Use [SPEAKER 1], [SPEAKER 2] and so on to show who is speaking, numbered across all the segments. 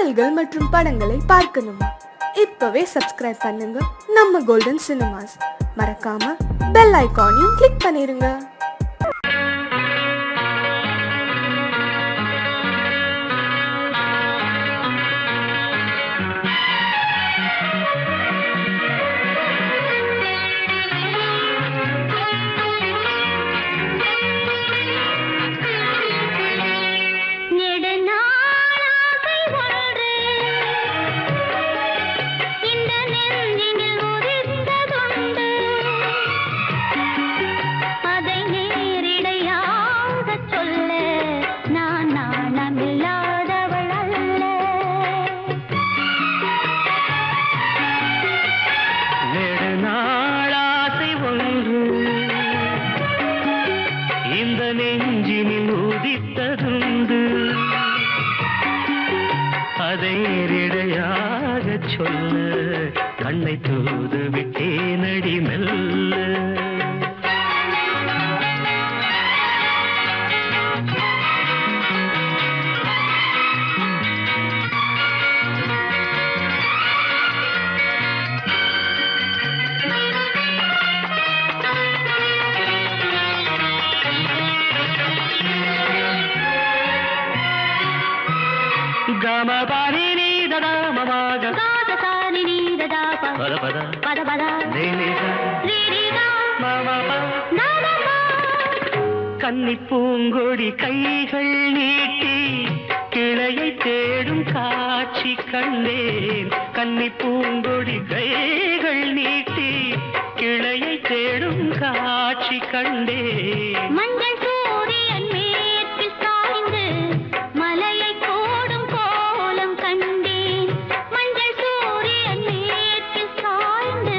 [SPEAKER 1] பாடல்கள் மற்றும் படங்களை பார்க்கணுமா? இப்பவே சப்ஸ்கிரைப் பண்ணுங்க நம்ம கோல்டன் சினிமாஸ். மறக்காம பெல் ஐகானையும் கிளிக் பண்ணிருங்க.
[SPEAKER 2] கண்ணை தூது விட்டேனடி மெல்ல. கமபாரி நீ தடா மமாக கன்னி பூங்கொடி கைகள் நீட்டி கிளையை தேடும் காட்சி கண்டேன். கன்னி பூங்கொடி கைகள் நீட்டி கிளையை தேடும் காட்சி கண்டேன்.
[SPEAKER 3] மஞ்சள் சூரியன் மேற்கில் சாய்ந்து மலையை கோடும் கோலம் கண்டேன். மஞ்சள் சூரியன் மேற்கில் சாய்ந்து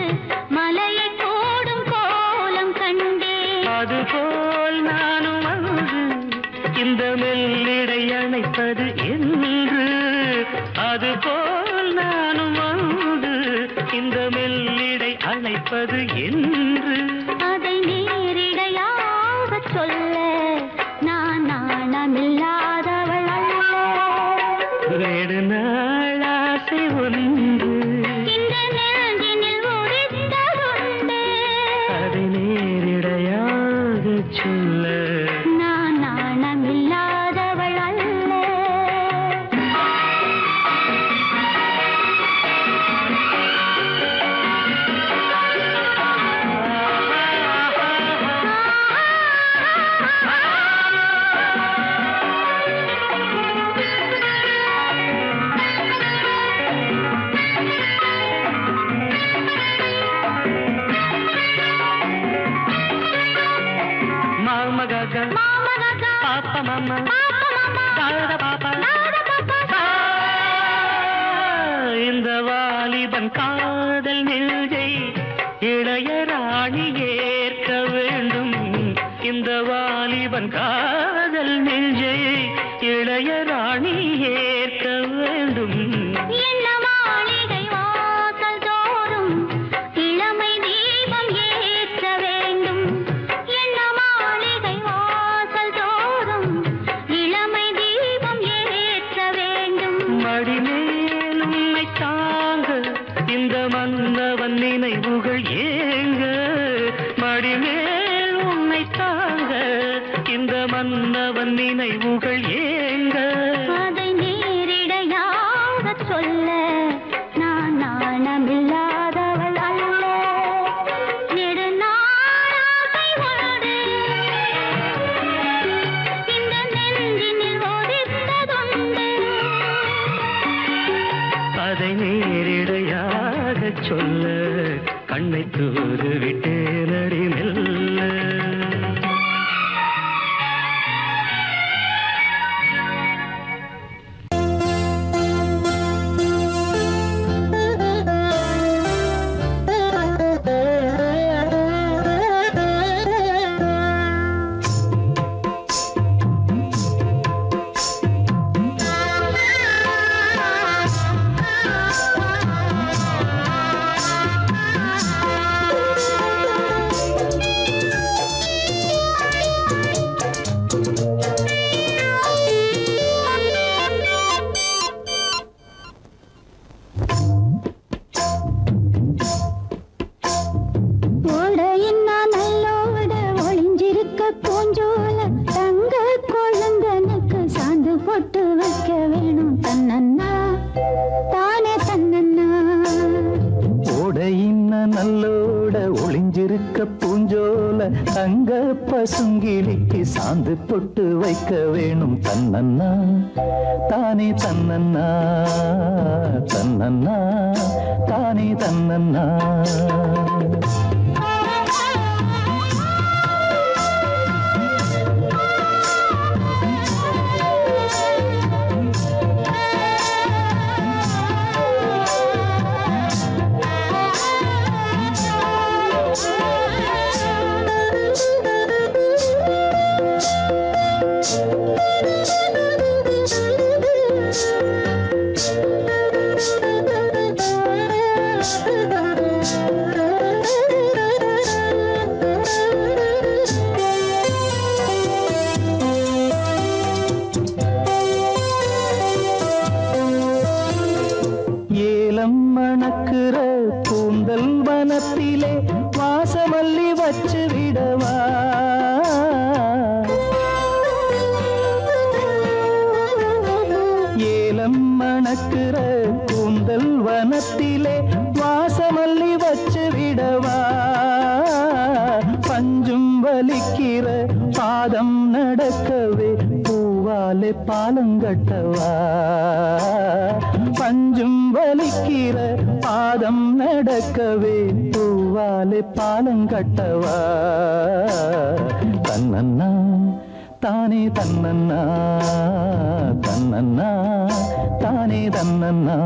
[SPEAKER 3] மலையை கோடும் கோலம் கண்டேன்.
[SPEAKER 2] அதுபோல் நானும் வந்து இந்த மெல்லிடை அணைப்பது என்று. அதுபோல் நானும் வந்து இந்த மெல்லிடை அணைப்பது என்று.
[SPEAKER 3] அதை நேரிடையாக சொல்ல நான் நாணமில்லாதவள் அல்ல.
[SPEAKER 2] வேறு நாள் ஆசை ஒன்று
[SPEAKER 3] இந்த நெஞ்சினில் உதித்ததுண்டு.
[SPEAKER 2] அதை நேரிடையாக சொல்ல
[SPEAKER 3] நான் நாணமில்லாதவள் அல்ல.
[SPEAKER 2] பாப்பா மாமா பாப்பா இந்த வாலிபன் காதல் நெஞ்சை இளையராணி ஏற்க வேண்டும். இந்த வாலிபன் காதல் நெஞ்சை இளையராணி ஏற்க வேண்டும்.
[SPEAKER 3] என்ன மாளிகை வாசல் தோறும் இளமை தீபம் ஏற்ற வேண்டும். என்ன மாளிகை வாசல் தோறும் இளமை தீபம் ஏற்ற வேண்டும்.
[SPEAKER 2] மடிமேல் உன்னை தாங்க இந்த மன்னவன் நினைவுகள் ஏங்க. மடிமேல் உன்னை தாங்க இந்த மன்னவன் நினைவுகள் ஏங்க.
[SPEAKER 3] அதை நேரிடையாக சொல்ல நான் நாணமில்லாதவள் அல்ல. நெடுநாளாசை ஒன்று இந்த நெஞ்சினில் ஒதித்ததுண்டு.
[SPEAKER 2] அதை நேரிடையாக சொல்ல கண்ணை தூது விட்டேனடி மெல்ல.
[SPEAKER 4] தங்க பசுங்கிலிக்கு சாந்து பொட்டு வைக்க வேணும் தன்னன்னா தானே தன்னன்னா தன்னன்னா தானே தன்னன்னா மணக்குற கூந்தல் வனத்திலே வாசமல்லி வச்சு விடவா ஏலம் மணக்குற கூந்தல் வனத்திலே வாசமல்லி வச்சு விடவா பஞ்சும் வலிக்கிற பாதம் நடக்கவே பூவாலே பாலங்கட்டவா பஞ்சும் வலிக்கிற பாதம் நடக்கவே பூவாலே பாலங்கட்டவா தன்னன்னா தானே தன்னன்னா தன்னன்னா தானே தன்னன்னா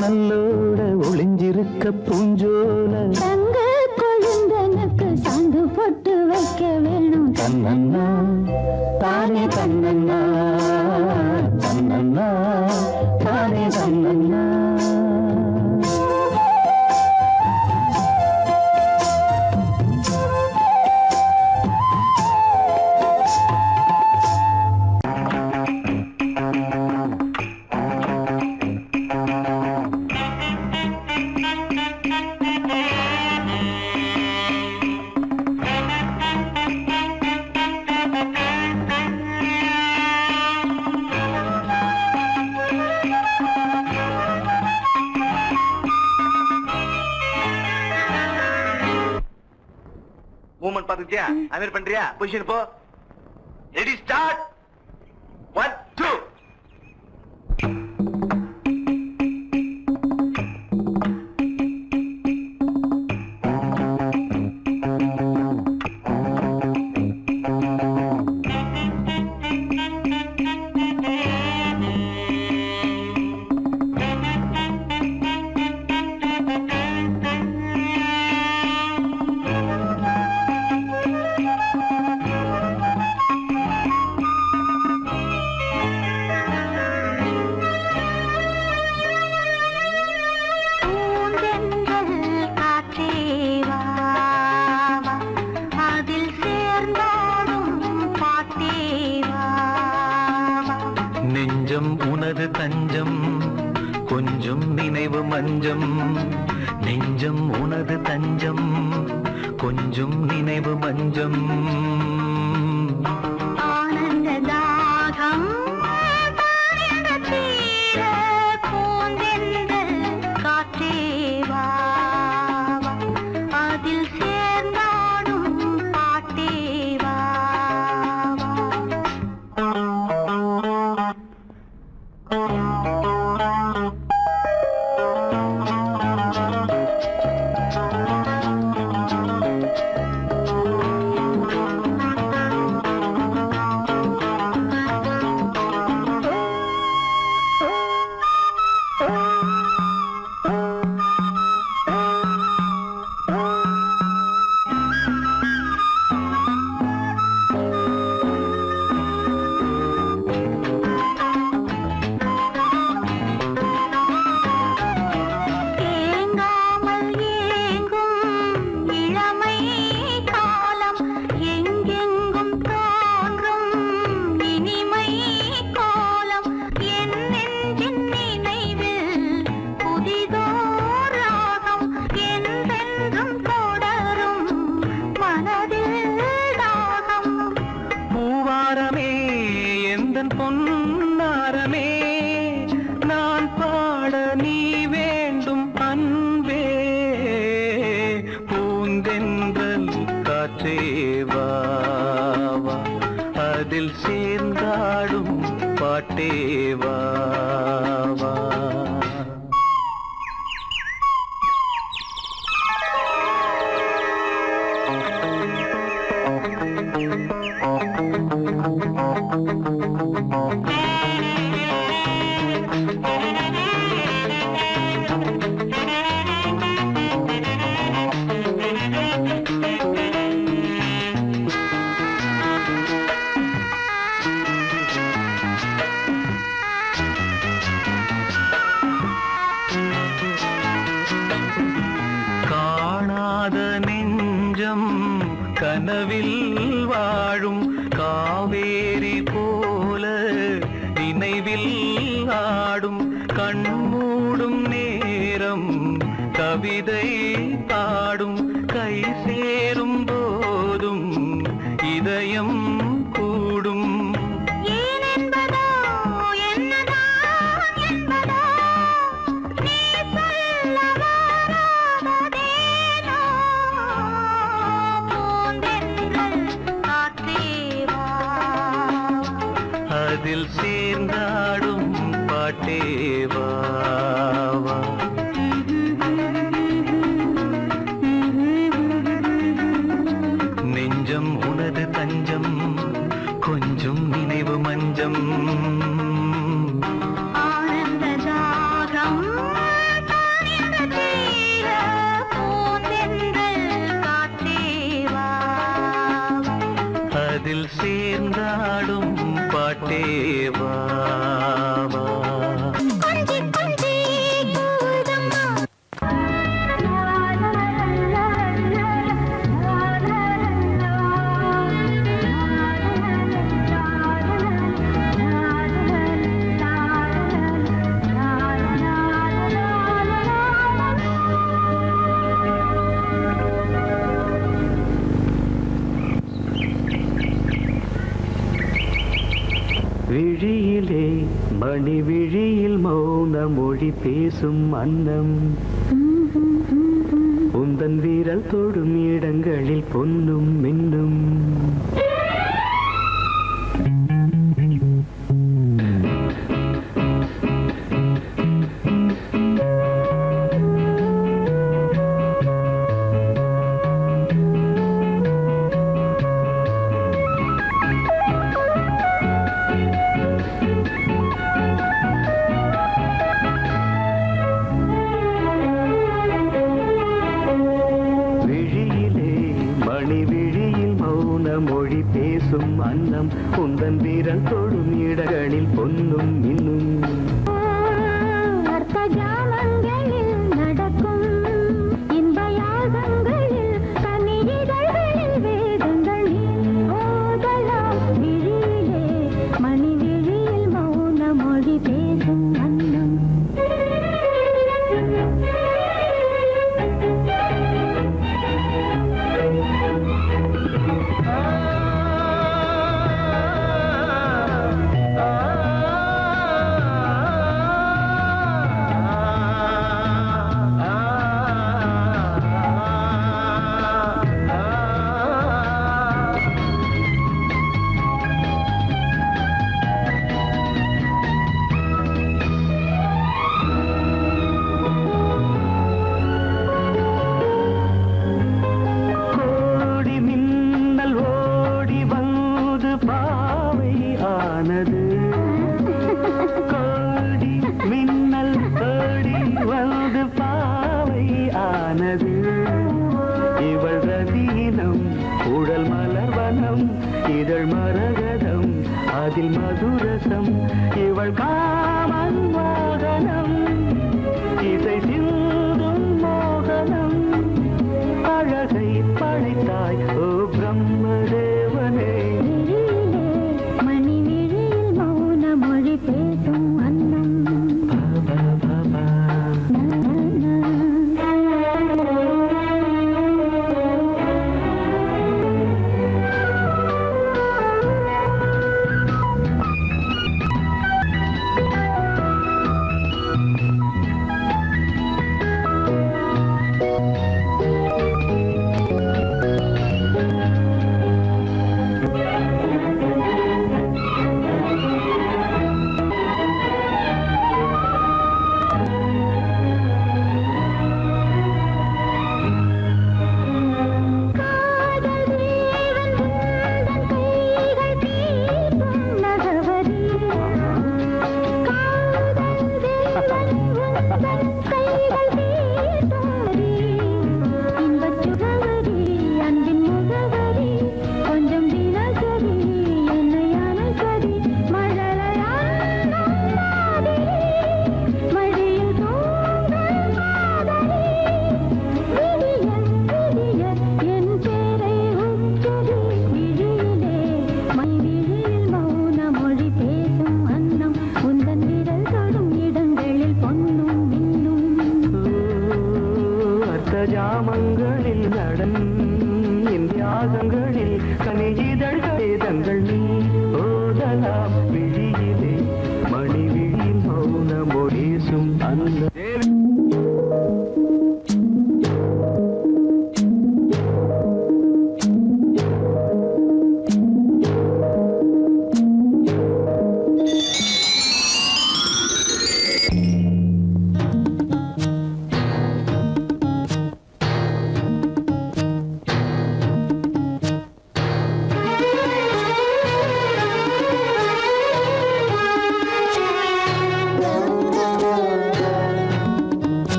[SPEAKER 4] நல்லோட ஒளிஞ்சிருக்க பூஞ்சோல
[SPEAKER 3] தங்க கொழுந்தனுக்கு சாந்து போட்டு வைக்க வேணும்
[SPEAKER 4] தன்னன்னா தானே தன்னன்னா தன்னன்னா தானே தன்னன்னா
[SPEAKER 5] மூமெண்ட் பாத்துக்கியா அமீர் பண்றியா பொசிஷன் போ ரெடி ஸ்டார்ட் 1 2
[SPEAKER 4] நெஞ்சம் உனது தஞ்சம் கொஞ்சம் நினைவு மஞ்சம் நெஞ்சம் உனது தஞ்சம் கொஞ்சம் நினைவு மஞ்சம்
[SPEAKER 3] ஆனந்த தாகம் தானந்த தீர பூந்தே
[SPEAKER 4] அதில் சேர்ந்தாடும் பாட்டேவா வா. காணாத நெஞ்சம் கனவில் வாழும் காவேரி போல நினைவில் ஆடும் கண்மூடும் நேரம் கவிதை பாடும் கை சேரும் போதும் இதயம் கூடும். அதில் சேர்ந்தாடும் பாட்டேவா வா. நெஞ்சம் உனது தஞ்சம் கொஞ்சம் நினைவு மஞ்சம். அதில் சேர்ந்தாடும் பாட்டேவா வா. விழியிலே மணி விழியில் மௌன மொழி பேசும் அன்னம். உந்தன் வீரல் தொடும் இடங்களில் பொன்னும் மின்னும். மொழி பேசும் அன்னம் உந்தன் வீரல் தொடும் இடங்களில் பொன்னும் இன்னும்.
[SPEAKER 3] அர்த்த ஜாமங்களில் நடக்கும் இன்ப யாகங்களில் கனிதழ்களில் வேதங்கள் ஓதலாம். விழியிலே மணி விழியில் மௌன மொழி பேசும் அன்னம்.
[SPEAKER 4] கோடி மின்னல் ஓடி வந்து பாவை ஆனது. இவள் ரதீனம் உடல் மலர்வனம் இதழ் மரகதம் அதில் மதுரசம். இவள் காமன் மோகனம் இசை சிந்தும் மோகனம். அழகை படைத்தாய் ஓ பிரம்மதேவனே. மொழி பேசும் அன்னம்.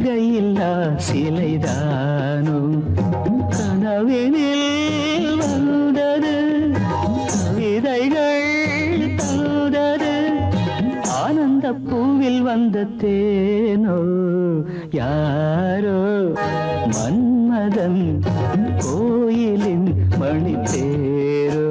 [SPEAKER 4] செய்கையில்லா சிலைதானோ கனவினில் வந்தது கவிதைகள் தந்தது ஆனந்த பூவில் வந்த தேனோ யாரோ மன்மதன் கோயிலின் மணித்தேரோ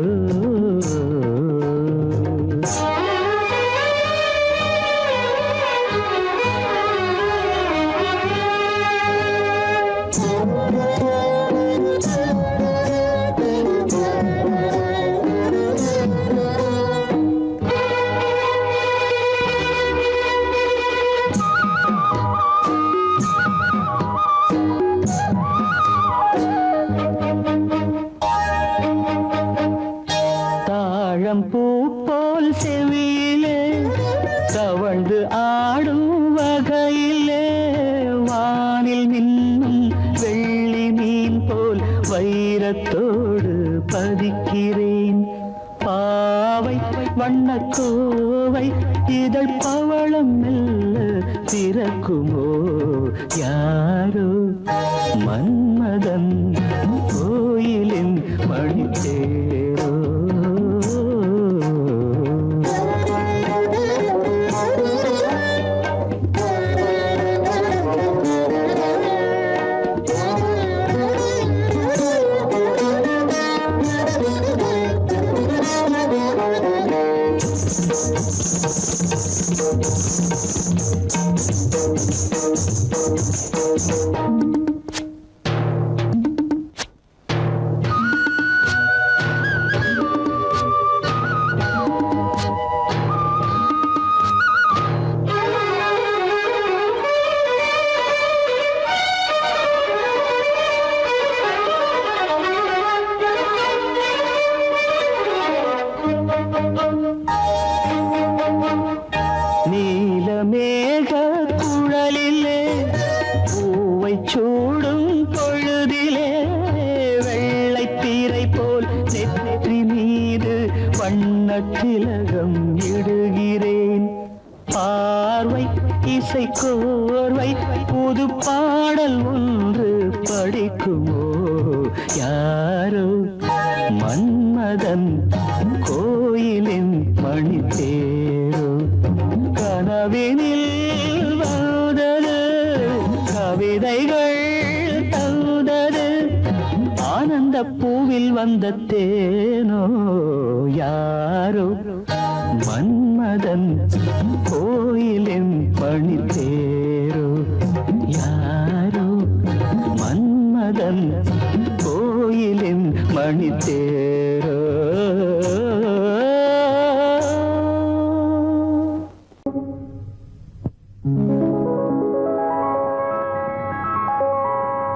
[SPEAKER 4] பூ போல் செவியிலே தவழ்ந்து ஆடும் வகையிலே வானில் மின்னும் வெள்ளி மீன் போல் வைரத்தோடு பதிக்கிறேன் பாவை வண்ணக்கோவை இதழ் பவளம் மெல்ல திறக்குமோ யாரோ மன்மதன் கோயிலின் மணித்தேரோ நீலமேக குழலிலே பூவை சூடும் பொழுதிலே வெள்ளை தீரை போல் நெற்றி மீது வண்ணத்திலகம் இடுகிறேன் பார்வை இசை கோர்வை புது பாடல் ஒன்று படிக்குமோ யாரோ மன்மதன் கோயிலின் மணித்தேரோ கனவினில் வந்தது கவிதைகள் தந்தது ஆனந்த பூவில் வந்த தேனோ யாரோ மன்மதன் கோயிலின் பணித்தேரோ யாரோ மன்மதன் கோயிலின் மணித்தேரோ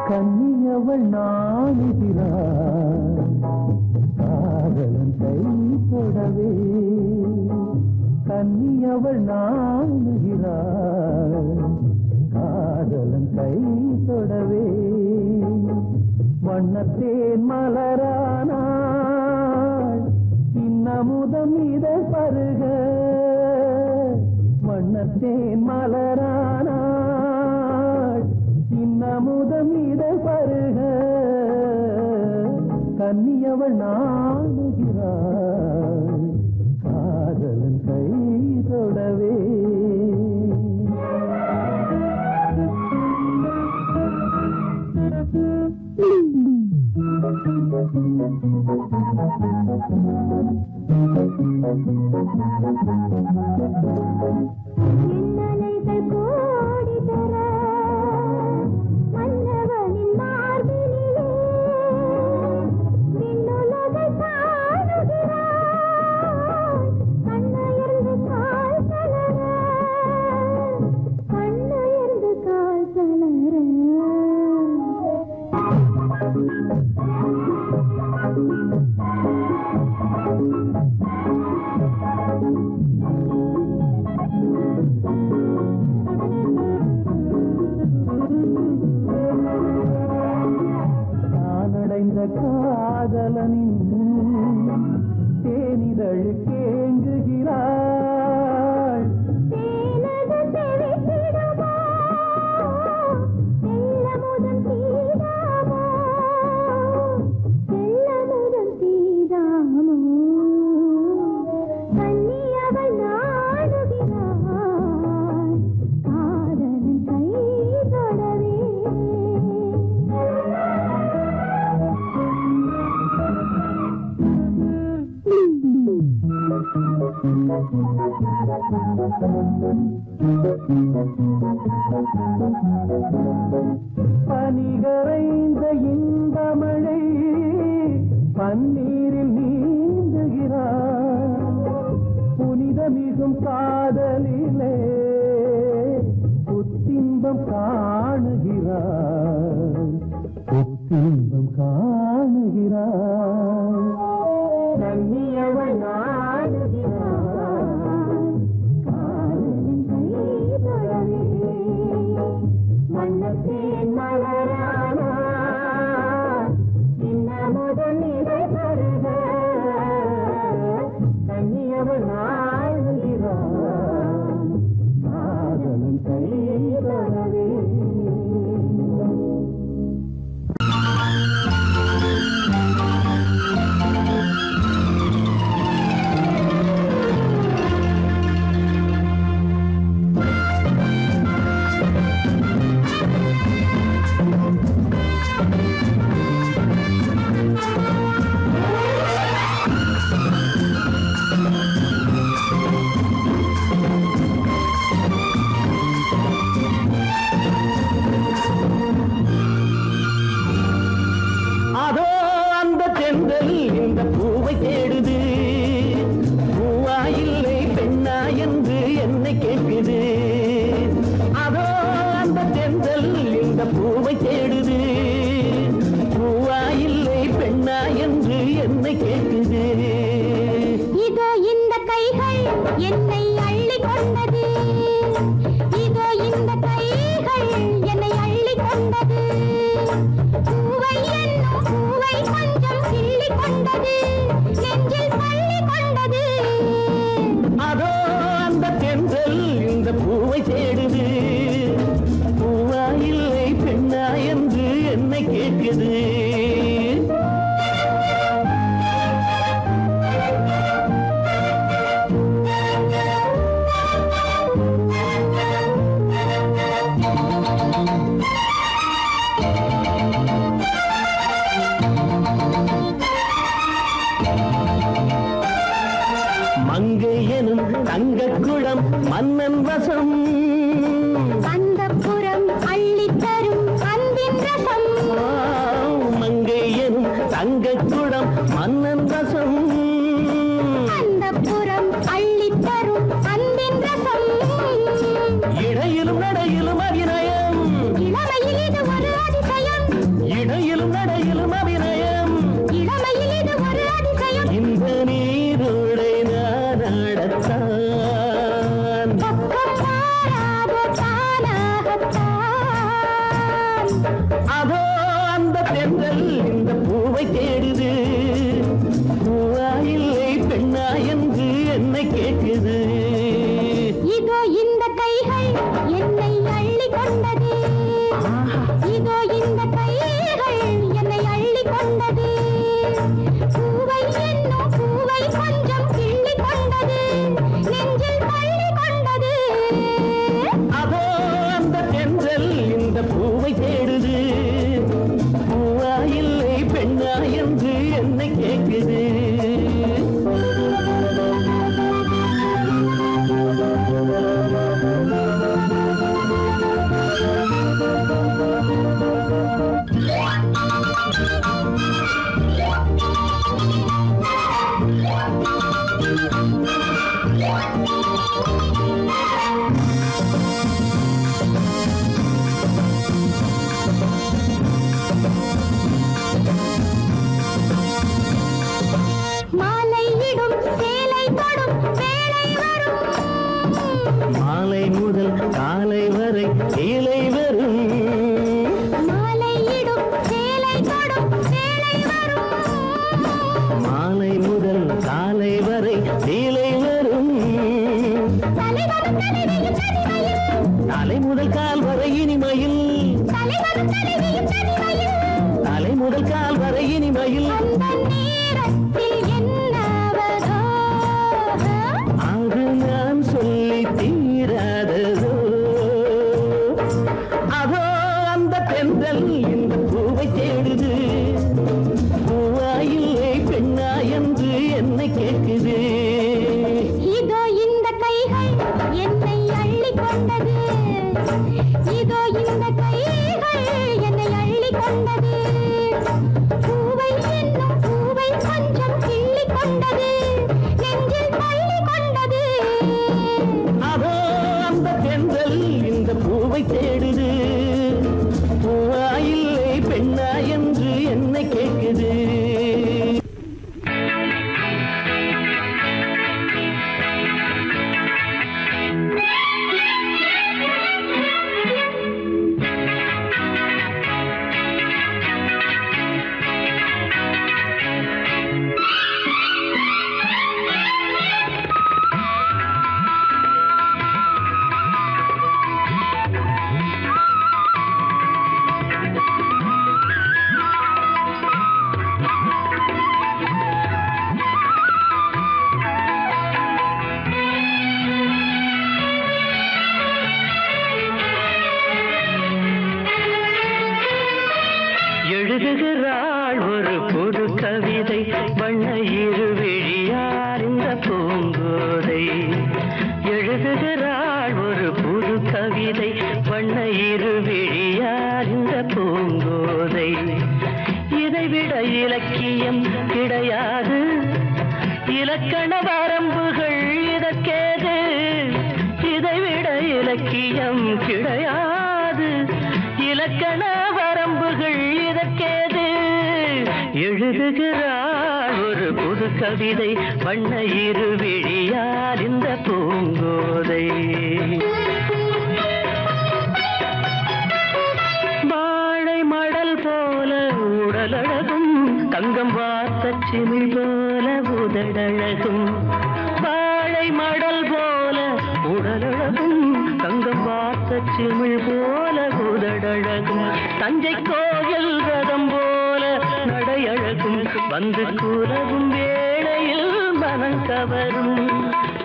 [SPEAKER 4] கன்னியவள் நாணுகிறாள் காதலன் கை தொடவே கன்னியவள் நாணுகிறாள் காதலன் கை தொடவே வண்ணத்தேன் மலரானாள் இன்னமுதம் இதை பருக வண்ணத்தேன் மலரானாள் இன்னமுதம் இதை பருக கன்னியவள் நாடுகிறாள் காதலன் கை தொடவே
[SPEAKER 3] இன்னலைகள் கோடி தர மன்னவனின் மார்பினிலே விண்ணுலகை காணுகிறாய் கண்ணுயர்ந்து கால் தளர கண்ணுயர்ந்து கால் தளர
[SPEAKER 4] நானடைந்த காதலனின் தேனிதழ் கேங்குகிறாள்
[SPEAKER 3] தேனது தெவித்திடுமோ
[SPEAKER 4] பனிகரைந்த இன்பமழை பன்னீரில் நீந்துகிறார் புனிதமிகும் காதலிலே புத்தின்பம் காணுகிறார் புத்தின்பம் காணுகிறார் கண்ணியவள் நாடுகிறார் காதலின் கைதொழவே மன்னத்தேன் மலரானா இன்னமுடன் இதை தருக கண்ணியவள் நாடுகிறார் காதலின் கைதொழவே அதோ அந்த தென்றல் இந்த பூவை தேடுது பூவா இல்லை பெண்ணா என்று என்னை கேட்குது அதோ அந்த தென்றல் இந்த பூவை தேடுது பூவா இல்லை பெண்ணா என்று என்னை கேட்குது
[SPEAKER 3] இதோ இந்த கைகள் என்னை அள்ளி கொண்டது இதோ இந்த கைகள் என்னை அள்ளி கொண்டது பூவை என்னும் பூவை கொஞ்சம் கிள்ளி கொண்டது நெஞ்சில் பள்ளி கொண்டது
[SPEAKER 4] அதோ அந்த தென்றல் இந்த பூவை தேடுது பூவா இல்லை பெண்ணா என்று என்னை கேட்குது மங்கை எனும் தங்கக் குடம் மன்னன் வசம்
[SPEAKER 3] அந்தப்புறம் அள்ளித் தரும் அன்பின் ரசம்
[SPEAKER 4] மங்கை எனும் தங்கக் குடம் மன்னன் வசம்
[SPEAKER 3] அந்தப்புறம் அள்ளித் தரும் அன்பின் ரசம்
[SPEAKER 4] இடையிலும் நடையிலும் அபிநயம்
[SPEAKER 3] இளமையில் இது ஒரு அதிசயம்
[SPEAKER 4] இடையிலும் நடையிலும் அபிநயம்
[SPEAKER 3] இளமையில் இது ஒரு அதிசயம்
[SPEAKER 4] இந்த நீரோடை நாடத்தான்
[SPEAKER 3] பக்கம் மாறாத தானாகத்தான்
[SPEAKER 4] அதோ அந்த தென்றல் இந்த பூவை தேடுது பூவா இல்லை பெண்ணா என்று என்னை கேட்குது
[SPEAKER 3] இதோ இந்த கைகள் என்னை அள்ளி கொண்டது இதோ இந்த கைகள் என்னை அள்ளி கொண்டது பூவை என்னும் பூவை கொஞ்சம் கிள்ளி கொண்டது நெஞ்சில் பள்ளி கொண்டது
[SPEAKER 4] அதோ அந்த தென்றல் இந்த பூவை தேடுது பூவா இல்லை பெண்ணா என்று என்னை கேட்குது
[SPEAKER 3] மாலையிடும் சேலை தொடும் வேளை வரும்
[SPEAKER 4] மாலை முதல் காலை வரை கீழே வரும்
[SPEAKER 3] மாலையிடும் சேலை தொடும் வேளை வரும்
[SPEAKER 4] மாலை முதல் காலை வரை கீழே வரும்
[SPEAKER 3] தலைவரும் தலைவியும் தனிமையில்
[SPEAKER 4] தலை முதல் கால் வரை இனிமையில்
[SPEAKER 3] தலைவரும் தலைவியும் தனிமையில்
[SPEAKER 4] தலை முதல் கால் வரை இனிமையில்
[SPEAKER 3] அந்த நேரத்தில் என்னவதோ
[SPEAKER 4] அது நான் சொல்லி தீராததோ அதோ அந்த தென்றல் இந்த பூவை தேடுது பூவா இல்லை பெண்ணா என்று என்னை கேட்குது
[SPEAKER 3] இதோ இந்த கைகள் என்னை அந்த கைகள் என்னை அள்ளி கொண்டது பூவை என்னும் பூவை கொஞ்சம் கிள்ளி கொண்டது நெஞ்சில் தள்ளி கொண்டது
[SPEAKER 2] அதோ அந்த தென்றல் இந்த பூவை தேடுது பூவா இல்லை பெண்ணா என்று என்னை கேட்குது எழுதுகிறாள் ஒரு புது கவிதை வண்ண இருவிழியார் இந்த பூங்கோதை எழுதுகிறாள் ஒரு புது கவிதை வண்ண இருவிழியார் இந்த பூங்கோதை இதைவிட இலக்கியம் கிடையாது இலக்கண வரம்புகள் இதற்கேது இதைவிட இலக்கியம் கிடையாது இலக்கண வரம்புகள் இதற்கேது எழுதுகிறாள் ஒரு புது கவிதை வண்ண இருவிழியார் இந்த பூங்கோதை வாழை மடல் போல உடலழகும் தங்கம் வார்த்த சிமிழ் போல உதடழகும் வாழை மடல் போல உடலழகும் தங்கம் வார்த்த சிமிழ் போல உதடழகும் தஞ்சை கோயில் ரதம் போல நடையழகும் வந்து கூலவும் வேளையில் மனம் கவரும்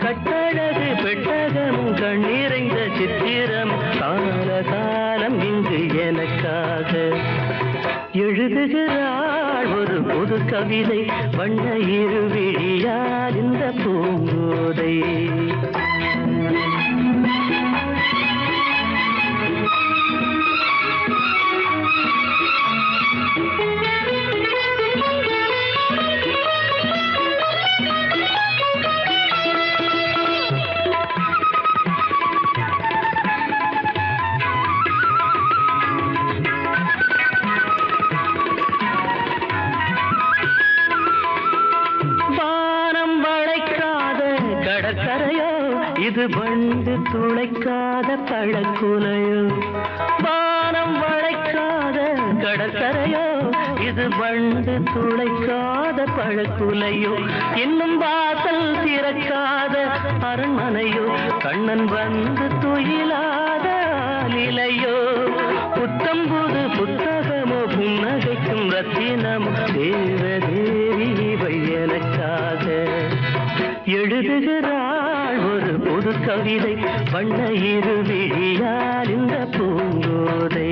[SPEAKER 2] கட்டழகு பெட்டகம் கண்ணீரைந்த சித்திரம் கால காலம் இங்கு எனக்காக எழுதுகிறாள் ஒரு புது கவிதை வண்ண இருவிழியார் இந்த பூங்கோதை இது வண்டு துளைக்காத பழக்குலையோ வானம் வளைக்காத கடற்கரையோ இது வண்டு துளைக்காத பழக்குலையோ இன்னும் வாசல் திறக்காத அரண்மனையோ கண்ணன் வந்து துயிலாத நிலையோ புத்தம்புது புத்தகமோ புன்னகைக்கும் ரத்தினமோ தேவதேவி இவை எனக்காக எழுதுகிறாள் ஒரு புது கவிதை வண்ண இருவிழியார் இந்த பூங்கோதை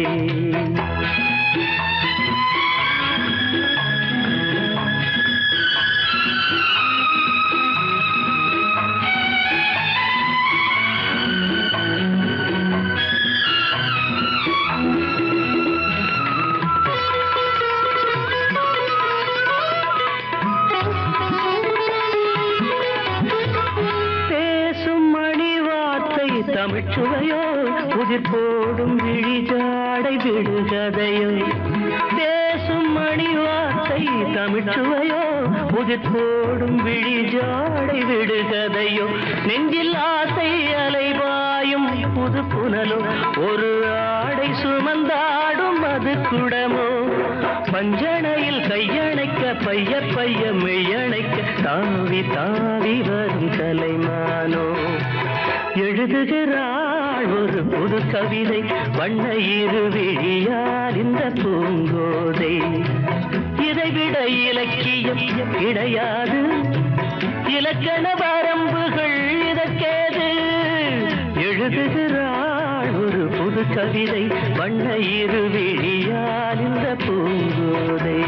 [SPEAKER 2] தமிழ்ச்சுவையோ புதிர் போடும் விழிஜாடை விடுகதையோ பேசும் மணி வார்த்தை தமிழ்ச்சுவையோ புதிர் போடும் விழிஜாடை விடுகதையோ நெஞ்சில் ஆசை அலைவாயும் புது புனலோ ஒரு ஆடை சுமந்தாடும் அது குடமோ பஞ்சணையில் கையணைக்க பைய பைய மெய்யணைக்க தாவி தாவி வரும் கலைமானோ எழுதுகிறாள் ஒரு புது கவிதை வண்ண இருவிழியார் இந்த பூங்கோதை இதைவிட இலக்கியம் கிடையாது இலக்கண வரம்புகள் இதற்கேது எழுதுகிறாள் ஒரு புது கவிதை வண்ண இருவிழியார் இந்த பூங்கோதை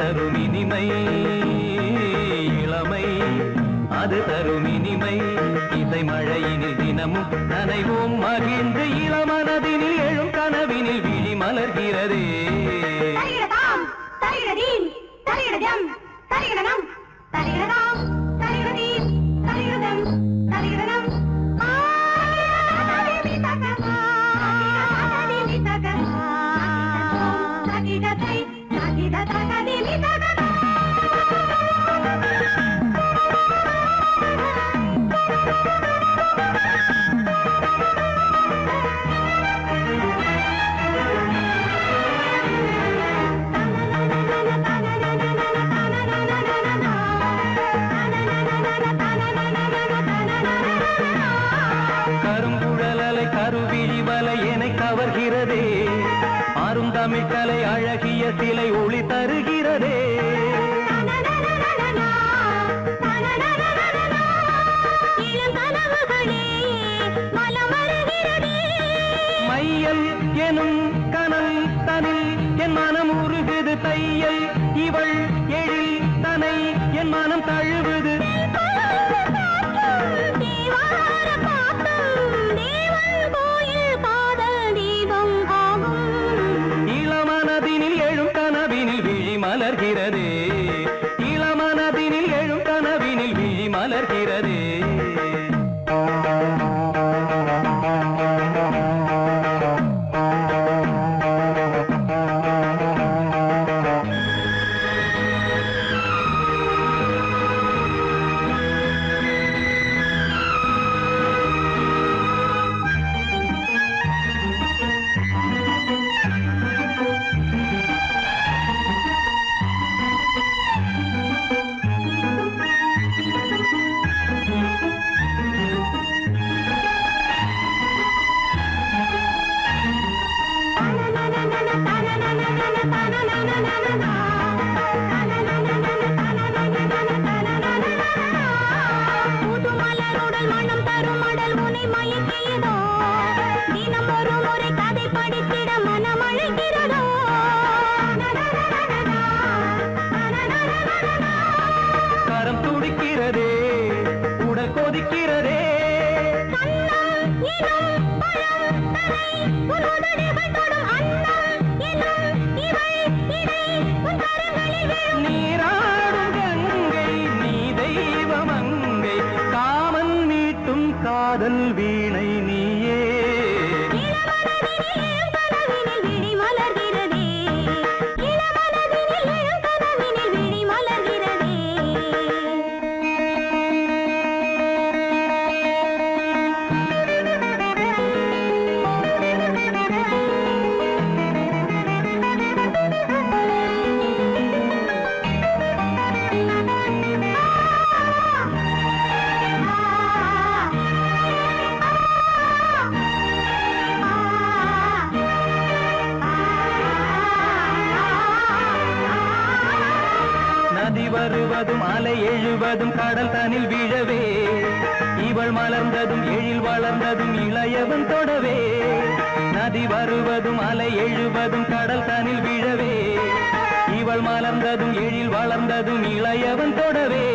[SPEAKER 4] தரும் இனிமை இளமை அது தரும் இனிமை இசை மழையினில் தினமும் நனைவோம் மகிழ்ந்து இளமனதினில் எழும் கனவினில் விழி மலர்கிறதே
[SPEAKER 3] தலிகடதாம் தலிகடதீம் தலிகடஜம் தலிகடனம் தலிகடதாம் தலிகடதீம் தலிகடஜம் தலிகடனம் தலிகடதை தலிகடதகதிமிதகதா
[SPEAKER 4] கருங்குழலலை கருவிழி வலை என்னை கவர்கிறதே அருந்தமிழ் கலை அழகிய சிலை ஒளி தருகிறதே மையல் எனும் கனல் தனில் என் மனம் உருகுது தையல் இவள் எழில் தனை என் மனம் தழுவுது இளமனதினில் எழும் கனவினில் விழி மலர்கிறதே இளமனதினில் எழும் கனவினில் விழி மலர்கிறதே கரம் துடிக்கிறதே உடல் கொதிக்கிறதே நீராடும் கங்கை நீ தெய்வமங்கை காமன் மீட்டும் காதல் வீணை நீயே நதி வருவதும் அலை எழுவதும் கடல் தனில் வீழவே இவள் மலர்ந்ததும் எழில் வளர்ந்ததும் இளையவன் தொடவே நதி வருவதும் அலை எழுவதும் கடல் தனில் வீழவே இவள் மலர்ந்ததும் எழில் வளர்ந்ததும் இளையவன் தொடவே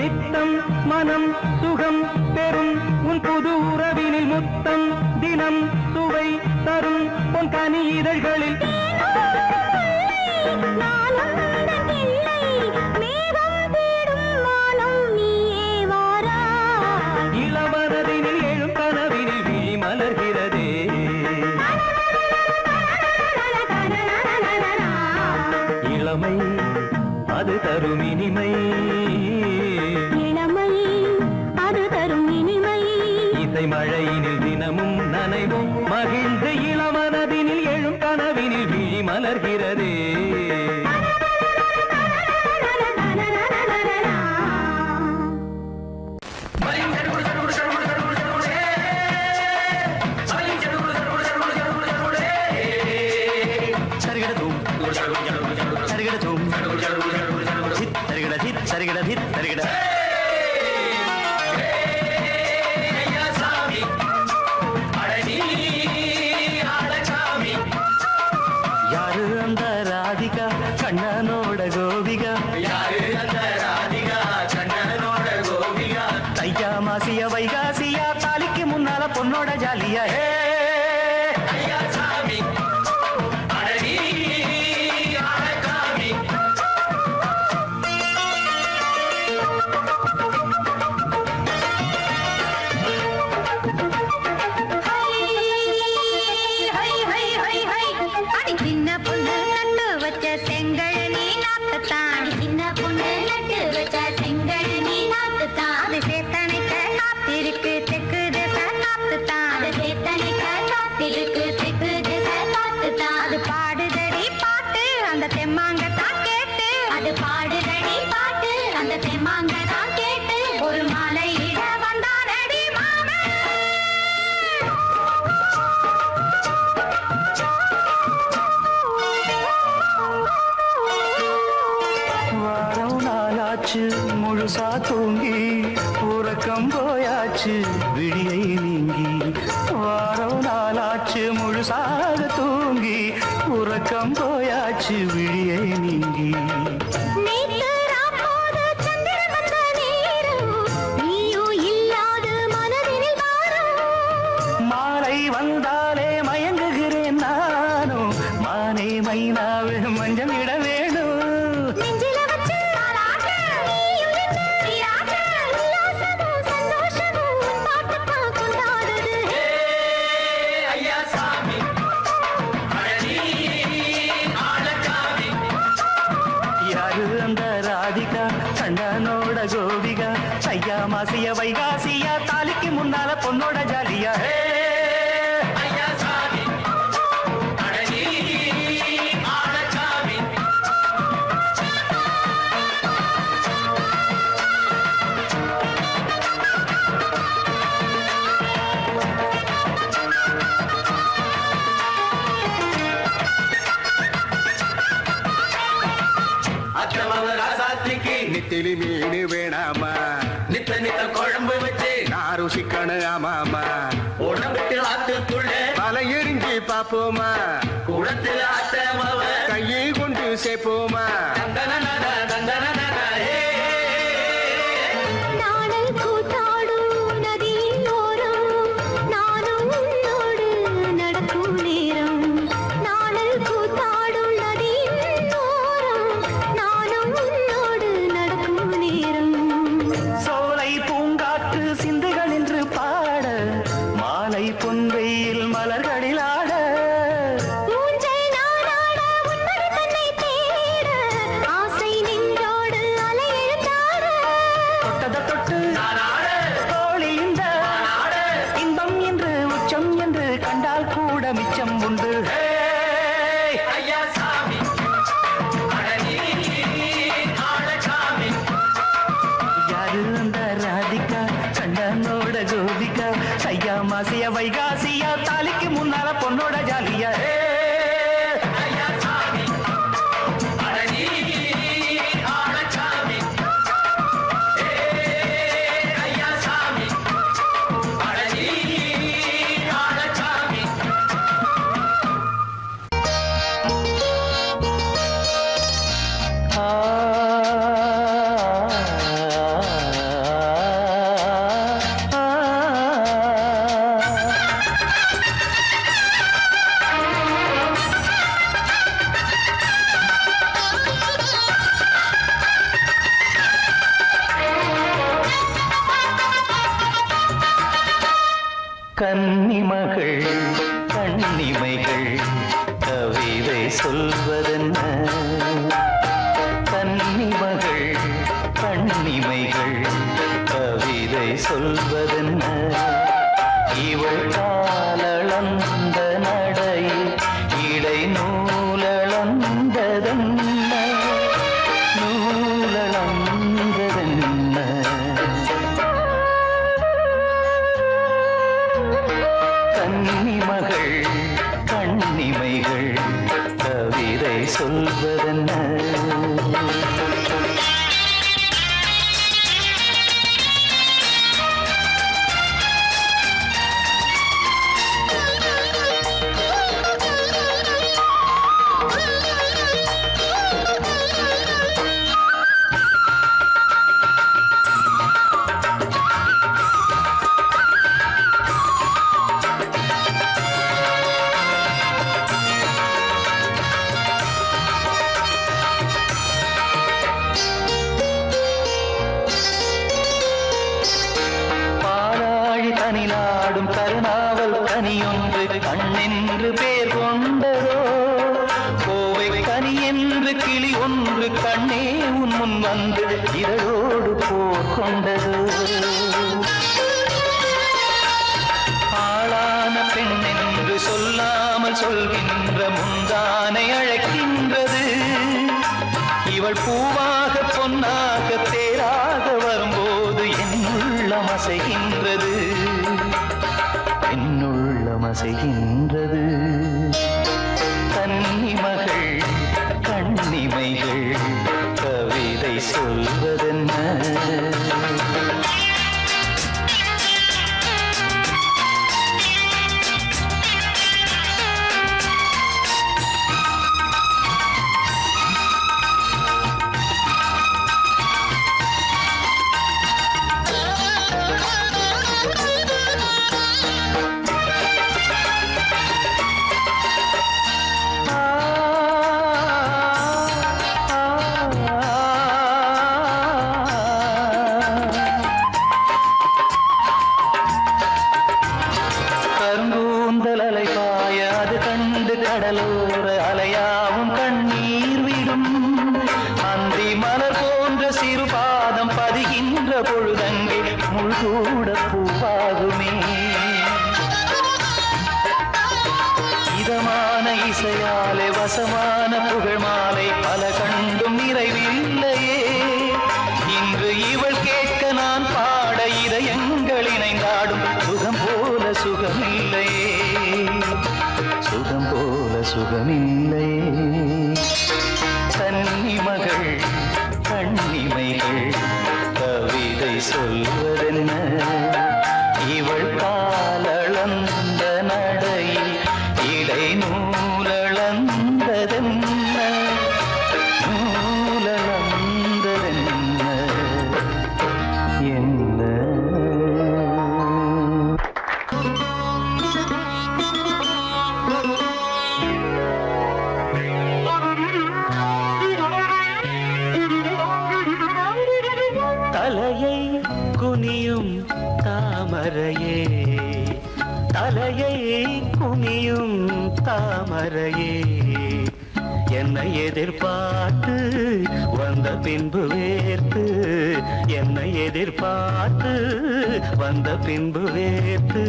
[SPEAKER 4] நித்தம் மனம் சுகம் பெறும் உன் புது உறவினில் முத்தம் தினம் சுவை தரும் உன் கனி இதழ்களில் இளவரதினில் எழும் கனவினில் விழி மலர்கிறதே இளமை அது தரும் இனிமை இசை மழையினில் தினமும் நனைவும் மகிழ்ந்து இளமனதினில் எழும் கனவினில் விழி மலர்கிறதே சரிகட நாளாச்சு முழுசா தூங்கி உறக்கம் போயாச்சு விடியை நீங்கி வாரம் நாளாச்சு முழுசாக தூங்கி உறக்கம் போயாச்சு விடியை நீங்கி
[SPEAKER 3] நேத்து ராப்போது சந்திரன் வந்த நேரம் நீயோ இல்லாது மனதினில் வாரம்
[SPEAKER 4] மாலை வந்தாலே மயங்குகிறேன் நானும் மானே மைனாவே மஞ்சள் இட வேணும்
[SPEAKER 3] நெஞ்சில வச்சு தாலாட்டு நீயும் என்ன நீராட்டு உல்லாசமும் சந்தோஷமும் உன் பாட்டுத்தான் கொண்டாடுது
[SPEAKER 4] யாரு அந்த ராதிகா கண்டனோட கோபிகா ஐயா மாசிய வைகாசியா தாலிக்கு முன்னால பொண்ணோட ஜாலியா
[SPEAKER 5] நெத்திலி மீன் வேணாமா நித்த நித்த குழம்பு வச்சு நான் ருசிக்கணும் ஆமாமா உடம்புக்கு ஆத்துக்குள்ள பல எரிஞ்சு பாப்போமா குளத்துல ஆத்தமாவ கையை கொண்டு சேர்ப்போமா
[SPEAKER 3] நாடல் கூத்தாடும் நதியின் ஓரம் நானும் உன்னோடு நடக்கும் நேரம் நாடல் கூத்தாடும் நதியின் ஓரம் நானும் உன்னோடு நடக்கும் நேரம்
[SPEAKER 4] சோலை பூங்காற்று சிந்துகள் என்று பாட மாலை பொன்வெயில் மலர்களில் ஆட
[SPEAKER 3] ஊஞ்சல் நாடாட உன்மடி தன்னை தேட ஆசை நின்றோடு அலை எழுந்தாட
[SPEAKER 4] தொட்டத தொட்டு தோழி இந்த இன்பம் என்று உச்சம் என்று கண்டால் கூட மிச்சம் உண்டு யாரு அந்த ராதிகா கண்டனோட கோபிகா ஐயா மாசிய வைகாசியா தாலிக்கு முன்னால பொண்ணோட ஜாலியா கன்னிமகள் கண்ணிமைகள் கவிதை சொல்வதென்ன கன்னிமகள் கண்ணிமைகள் கவிதை சொல்வதென்ன இவள் காலளந்த நடை இடை நூலளந்ததென்ன நூலளந்ததென்ன கன்னிமகள் கண்ணிமைகள் கவிதை சொல்வதென்ன தனிலாடும் கருணாவல் கனியொன்று கண்ணென்று பேர் கொண்டதோ கோவை கனி என்று கிளி ஒன்று கண்ணே உன் முன் வந்து இதழோடு போர் கொண்டதோ ஆளான பெண் என்று சொல்லாமல் சொல்கின்ற முந்தானை அழைக்கின்றது இவள் பூவாக பொன்னாக தேராக வரும்போது என்னுள்ளம் அசைகின்றது என்னுள்ளம் அசைகின்றது கன்னிமகள் கண்ணிமைகள் கவிதை சொல்வதென்ன? கருங்கூந்தல் அலைபாய அது கண்டு கடலோர அலையாவும் கண்ணீர் விடும். அந்தி மலர் போன்ற சிறு பாதம் பதிகின்ற பொழுதங்கே முள்கூட பூவாகுமே. இதமான இசையாலே வசமான புகழ் மாலை பல கண்டும் நிறைவில்லையே. இன்று இவள் கேட்க நான் பாட இதயங்கள் இணைந்தாடும் சுகம் போல சுகமில்லையே, சுகம் போல சுகமில்லையே. கன்னிமகள் கண்ணிமைகள் கவிதை சொல்வதென்ன? இவள் காலளந்த நடையில் இடை நூலளந்ததென்ன, நூலளந்ததென்ன என்ன?
[SPEAKER 2] தலையை குனியும் தாமரையே, தலையை குனியும் தாமரையே, என்னை எதிர்பார்த்து வந்த பின்பு வேர்த்து, என்னை எதிர்பார்த்து வந்த பின்பு வேர்த்து,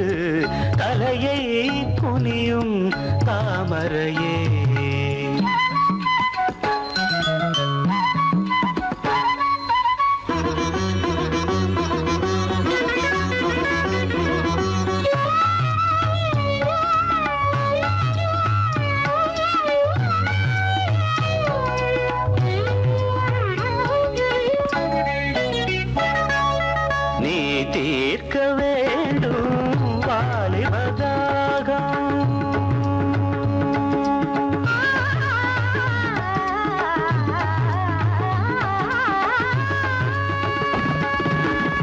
[SPEAKER 2] தலையை குனியும் தாமரையே. நீ தீர்க்க வேண்டும் வாலிபதாகம்,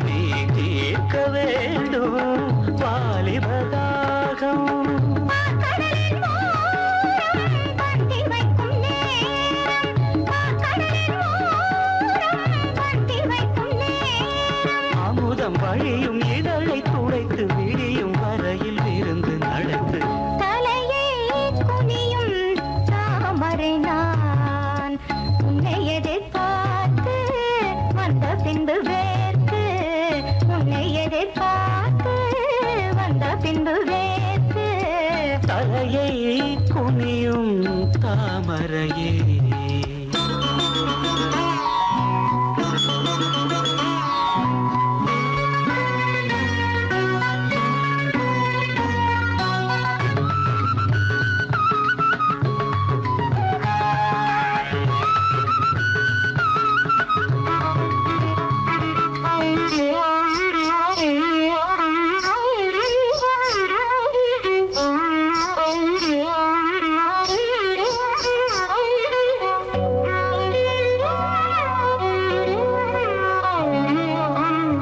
[SPEAKER 2] நீ தீர்க்க வேண்டும் வாலிபதாகம். அமுதம் வழியும் இதழை துடைத்து விடியும் வரையில் விருந்து நடத்து.
[SPEAKER 3] தலையை குனியும் தாமரை நான் உன்னை எதிர்பார்த்து வந்த பின்பு வேர்த்து, உன்னை எதிர்பார்த்து வந்த பின்பு வேர்த்து.
[SPEAKER 2] தலையை குனியும் தாமரையே.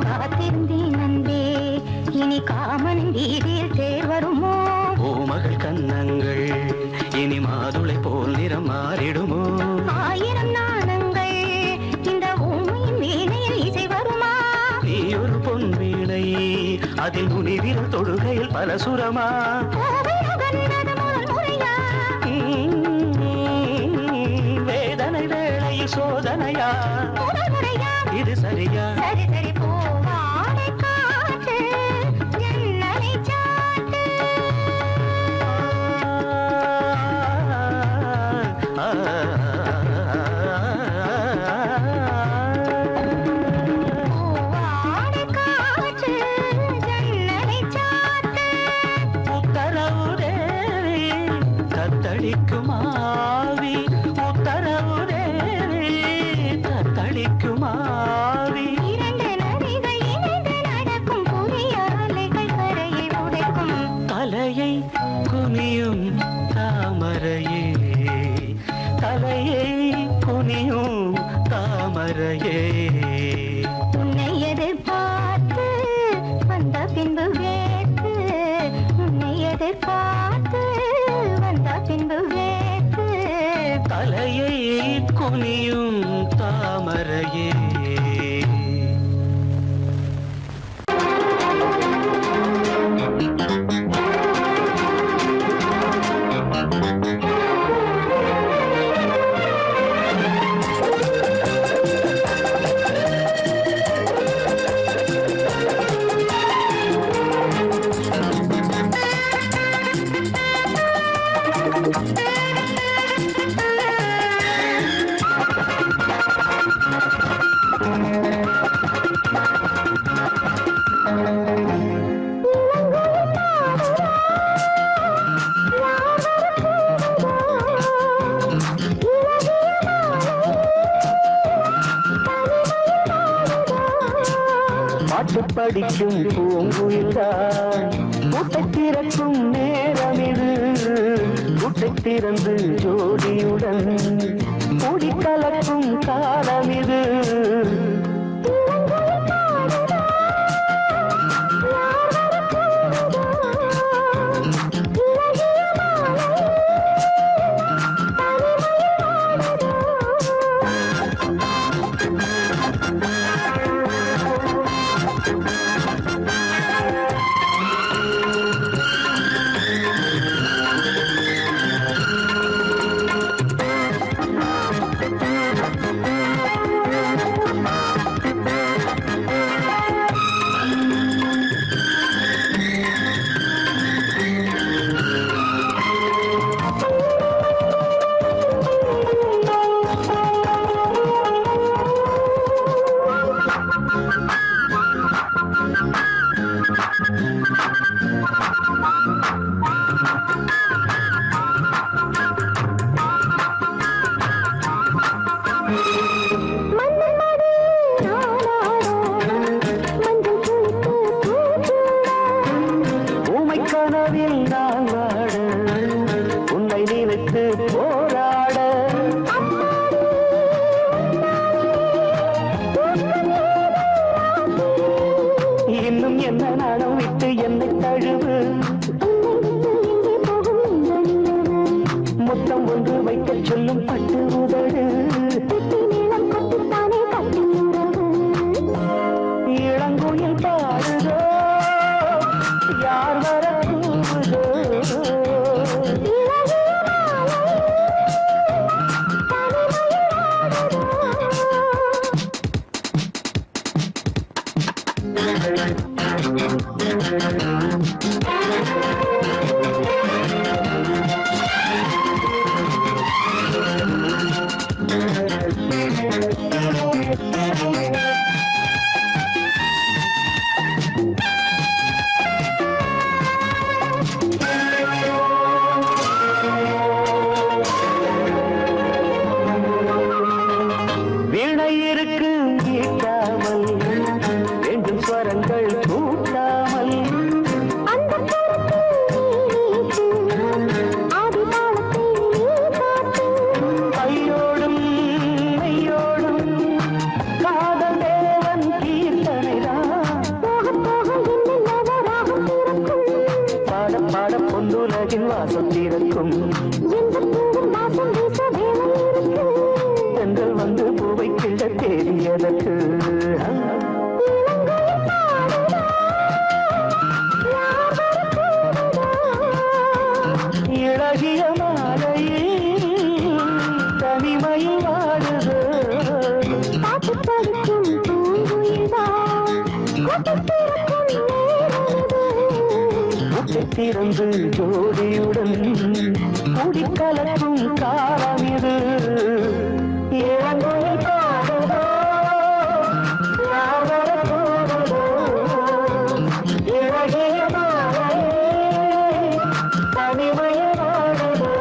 [SPEAKER 3] காத்திருந்தேன் அன்பே, இனி காமன் வீதில் தேர் வருமோ?
[SPEAKER 2] பூமகள் கன்னங்கள் இனி மாதுளை போல் நிறம் மாறிடுமோ?
[SPEAKER 3] ஆயிரம் நாணங்கள் இந்த ஊமையின் வீணையில் இசை வருமா?
[SPEAKER 2] நீ ஒரு பொன் வீணை அதில் முனிவிரல் தொடுகையில் பல சுரமா?
[SPEAKER 3] கோவை நுகர்ந்தது முதல் முறையா?
[SPEAKER 2] வேதனை வேளையில் சோதனையா?
[SPEAKER 3] முதல் முறையா?
[SPEAKER 2] இது சரியா?
[SPEAKER 3] சரி சரி பூவாடை காற்று ஜன்னலை சாத்து. பூவாடை காற்று ஜன்னலை சாத்து.
[SPEAKER 2] உத்தரவு தேவி தத்தளிக்கும் ஆவி, உத்தரவு தேவி தத்தளிக்கும் தாமரையே.
[SPEAKER 3] உன்னை எதிர்பார்த்து வந்த பின்பு வேத்து, உன்னை எதிர்பார்த்து வந்த பின்பு வேத்து,
[SPEAKER 2] தலையை குனியும் தாமரையே.
[SPEAKER 4] பாட்டு படிக்கும் பூங்குயில்தான் கூட்டை திறக்கும் நேரம் இது. கூட்டை திறந்து ஜோடியுடன் கூடி கலக்கும் காலம் இது. திறந்து ஜோடியுடன் கூடி கலக்கும் காலம் இது. இளங்கோயில் பாடுதோ யார் வரப்போவதோ இழகிய மாலையே தனிமையாடுதோ.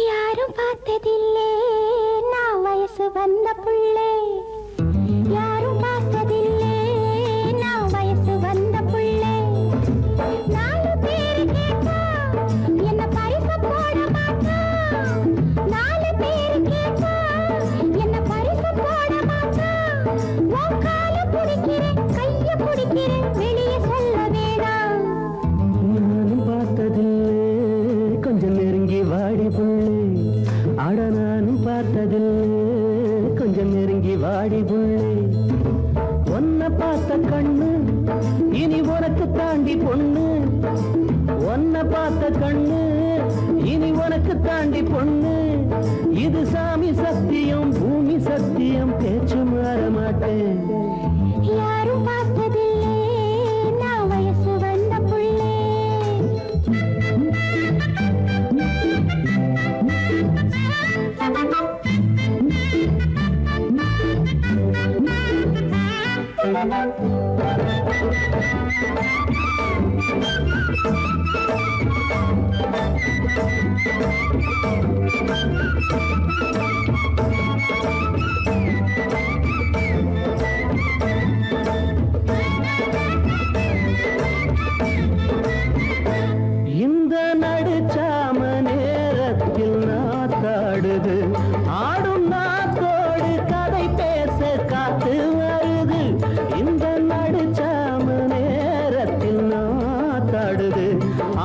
[SPEAKER 3] யாரும் பார்த்ததில்லை நான் வயசு வந்த புள்ளே, யாரும் பார்த்ததில்லை நான் வயசு வந்த புள்ளே. 4 பேர்
[SPEAKER 4] பார்த்த கண்ணு இனி உனக்கு தாண்டி பொண்ணு இது சாமி சத்தியம் பூமி சத்தியம் பேச்சு மாற மாட்டேன்
[SPEAKER 3] யாரும் பார்த்ததில்லை நான் வயசு வந்த புள்ளே
[SPEAKER 4] இந்த நடுச்சாம நேரத்தில் நாத்தாடுது ஆடும் நாத்தோடு கதை பேச காத்து வருது இந்த நடுச்சாம நேரத்தில் நாத்தாடுது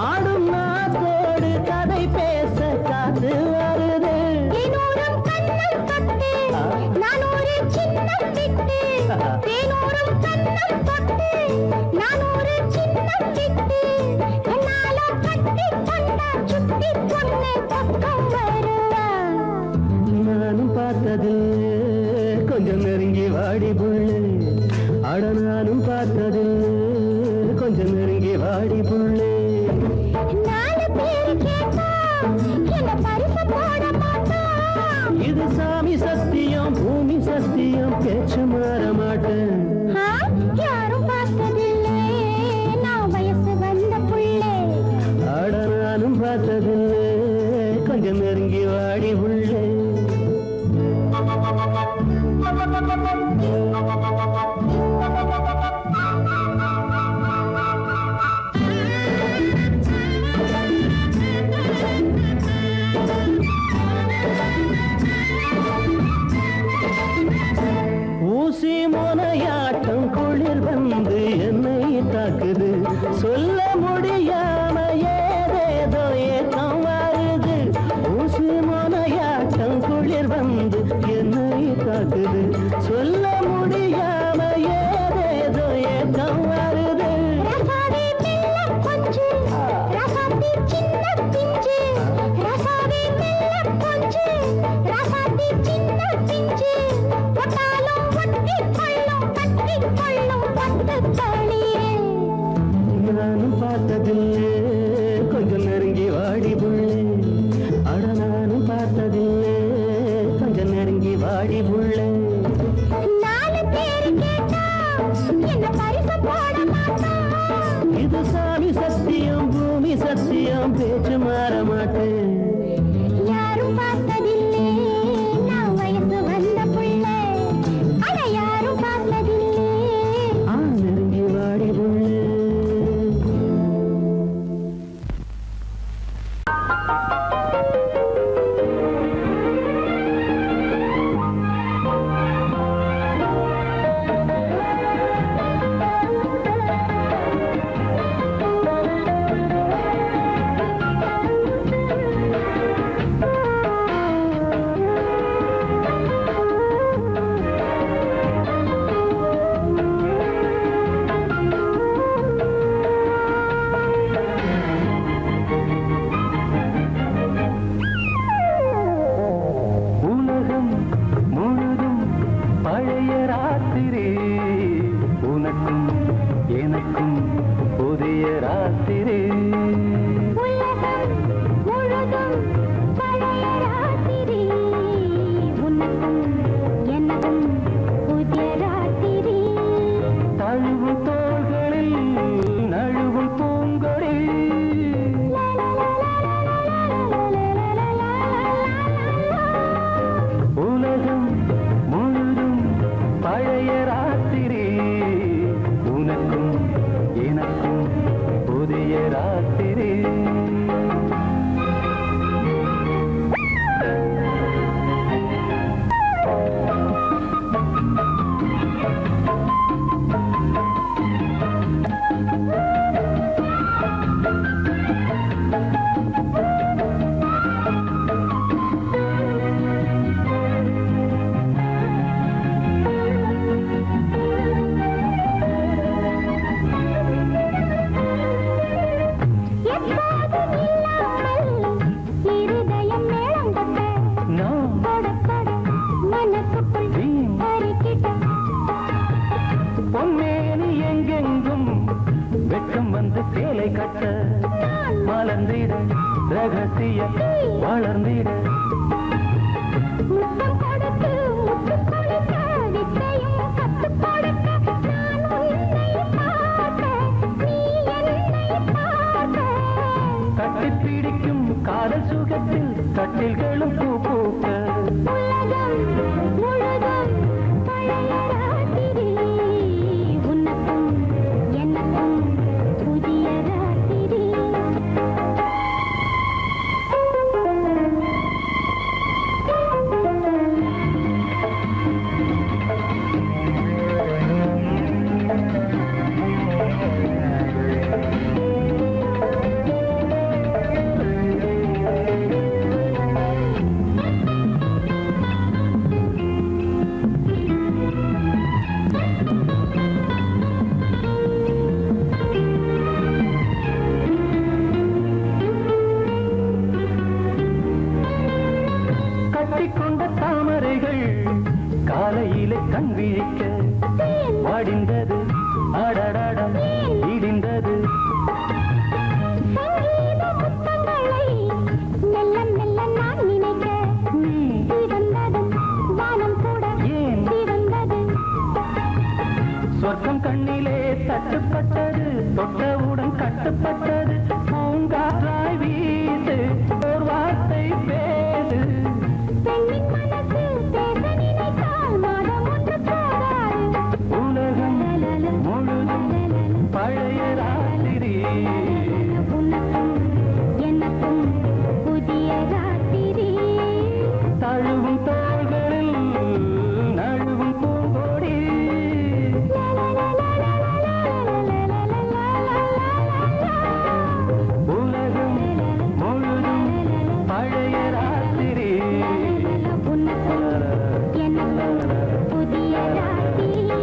[SPEAKER 4] ஆடும் நாத்தோடு கதை பேச காத்து வருது
[SPEAKER 3] தேனூரும் கண்ணம் தொட்டு நான் ஒரு சின்னம் விட்டு தேனூரும் கண்ணம் தொட்டு நான் ஒரு சின்னம் விட்டு கண்ணால கட்டி கொண்டா சுத்தி பொண்ணு பக்கம் வருவா
[SPEAKER 4] நானும் பார்த்தது கொஞ்சம் நெருங்கி வாடி புள்ளு அட நானும் பார்த்தது கொஞ்சம் நெருங்கி வாடி புள்ளு
[SPEAKER 3] நாலு பேரு கேட்டா என்ன பரிசு போட மாட்டா
[SPEAKER 4] இது சாமி சத்தியம் பூமி சத்தியம் பேச்சு மாற மாட்டேன்
[SPEAKER 3] யாரும் பார்த்ததில்லை நான் வயசு வந்த புள்ளே
[SPEAKER 4] அட நானும் பார்த்தது கொஞ்சம் நெருங்கி வாடி புள்ளு ஊசி முனையாட்டம் குளிர் வந்து என்னை தாக்குது சொல்ல முடியாம ஏதேதோ ஏக்கம் வருது ஊசி முனையாட்டம் குளிர் வந்து என்னை தாக்குது சொல்ல முடியாம ஏதேதோ ஏக்கம் வருது
[SPEAKER 3] ரசாவே மெல்ல கொஞ்சு ரசாத்தி சின்ன பிஞ்சு ரசாவே மெல்ல கொஞ்சு ரசாத்தி சின்ன பிஞ்சு ஒட்டாலும் ஒட்டி கொள்ளும் கட்டி கொள்ளும் பட்டு தளியே
[SPEAKER 4] நானும் பார்த்ததில்லை கொஞ்சம் நெருங்கி வாடி புள்ளே அட நானும் பார்த்ததில்லை கொஞ்சம் நெருங்கி வாடி புள்ளே
[SPEAKER 3] நாலு பேரு கேட்டா என்ன பரிசு போட மாட்டா
[SPEAKER 4] இது சாமி சத்தியம் பூமி சத்தியம் பேச்சு மாற மாட்டேன்
[SPEAKER 3] யாரும் பார்த்ததில்லை நான் வயசு வந்த புள்ளே அட யாரும் பார்த்ததில்லை
[SPEAKER 4] நெருங்கி வாடி புள்ளே உலகம் முழுதும் பழைய ராத்திரி உனக்கும் எனக்கும் புதிய ராத்திரி
[SPEAKER 3] உலகம் முழுதும் பழைய ராத்திரி உனக்கும் எனக்கும் புதிய ராத்திரி
[SPEAKER 4] தழுவும் தோள்களில் நழுவும் பூங்கொடி உலகம் முழுதும் பழைய ராத்திரி உனக்கும் எனக்கும் புதிய ராத்திரி
[SPEAKER 3] இருதயம் மேளங்கட்ட
[SPEAKER 4] நான்
[SPEAKER 3] தொட தொட மனசுக்குள் பறிக்கிட்ட
[SPEAKER 4] பொன்மேனி எங்கெங்கும் வெட்கம் வந்து சேலை கட்ட மலர்ந்திட ரகசிய வளர்ந்திட
[SPEAKER 3] முத்தம் கொடுத்து முத்து கொடுக்க வித்தையும் கத்து கொடுக்க நான் உன்னை பார்க்க நீ என்னை பார்க்க
[SPEAKER 4] கட்டி பிடிக்கும் காதல் சுகத்தில் கட்டில்களும் பூ பூக்க
[SPEAKER 3] உலகம் முழுதும் பழைய ராத்திரி உனக்கும் எனக்கும் புதிய ராத்திரி
[SPEAKER 4] கட்டிக்கொண்ட தாமரைகள் காலையிலே கண் விழிக்க வாடிந்தது அடடடம் இடிந்தது
[SPEAKER 3] சங்கீத முத்தங்களை மெல்ல மெல்ல நான் நினைக்க சிவந்ததும் வானம் கூட
[SPEAKER 4] ஏன்
[SPEAKER 3] சிவந்தது
[SPEAKER 4] சொர்க்கம் கண்ணிலே தட்டுப்பட்டது தொட்டவுடன் கட்டுப்பட்டது பூங்காற்றாய் வீசு ஒரு வார்த்தை பேசு
[SPEAKER 3] பெண்ணின் மனசு பேச நினைத்தால் மாதம் ஒன்று போதாது
[SPEAKER 4] உலகம் முழுதும் பழைய ராத்திரி
[SPEAKER 3] உனக்கும் எனக்கும் புதிய ராத்திரி
[SPEAKER 4] தழுவும் தோள்களில் நழுவும் பூங்கோடி உலகம் முழுதும் பழைய ராத்திரி
[SPEAKER 3] உனக்கும் எனக்கும் புதிய ராத்திரி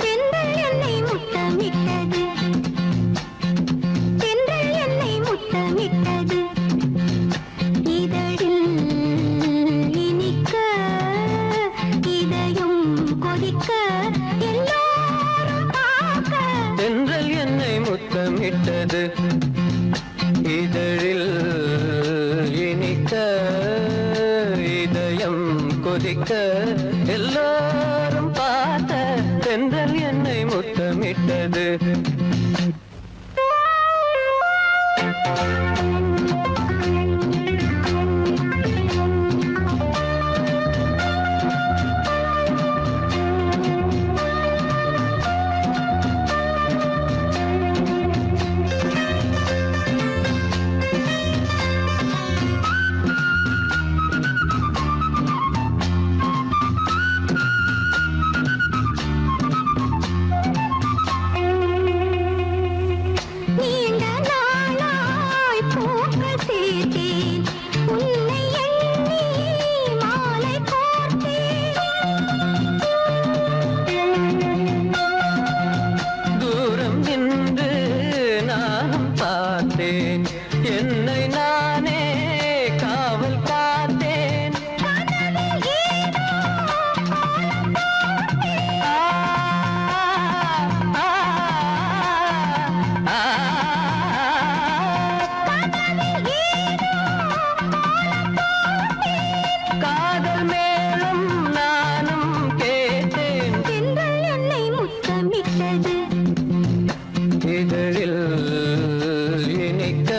[SPEAKER 3] தென்றல் என்னை முத்தமிட்டது தென்றல் என்னை முத்தமிட்டது இதழில் இனிக்க இதயம் கொதிக்க எல்லோரும் பார்க்க
[SPEAKER 2] தென்றல் என்னை முத்தமிட்டது இதழில் இனிக்க இதயம் கொதிக்க எல்லாரும் பார்த்த தென்றல் என்னை முத்தமிட்டது
[SPEAKER 3] நீண்ட நாளாய் பூக்கள் சேர்த்தேன் உன்னை எண்ணி மாலை கோர்த்தேன்
[SPEAKER 2] தூரம் நின்று நானும் பார்த்தேன் என்னை நானே காவல் பார்த்தேன் காதல் மேலும் நானும் கேட்டேன்
[SPEAKER 3] தென்றல் என்னை முத்தமிட்டது
[SPEAKER 2] இதழில் இனிக்க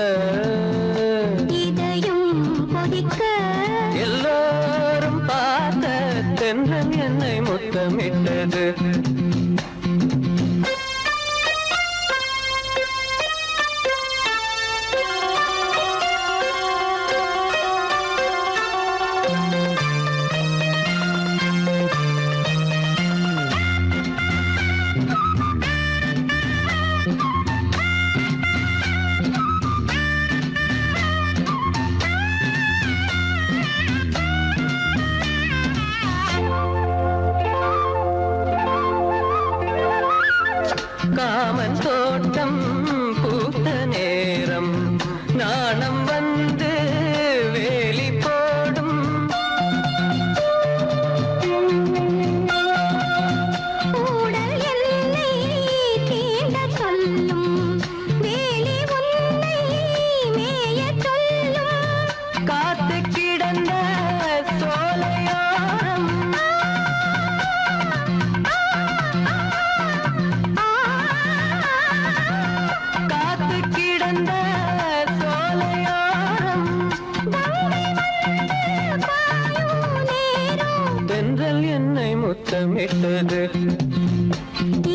[SPEAKER 4] முத்தமிட்டது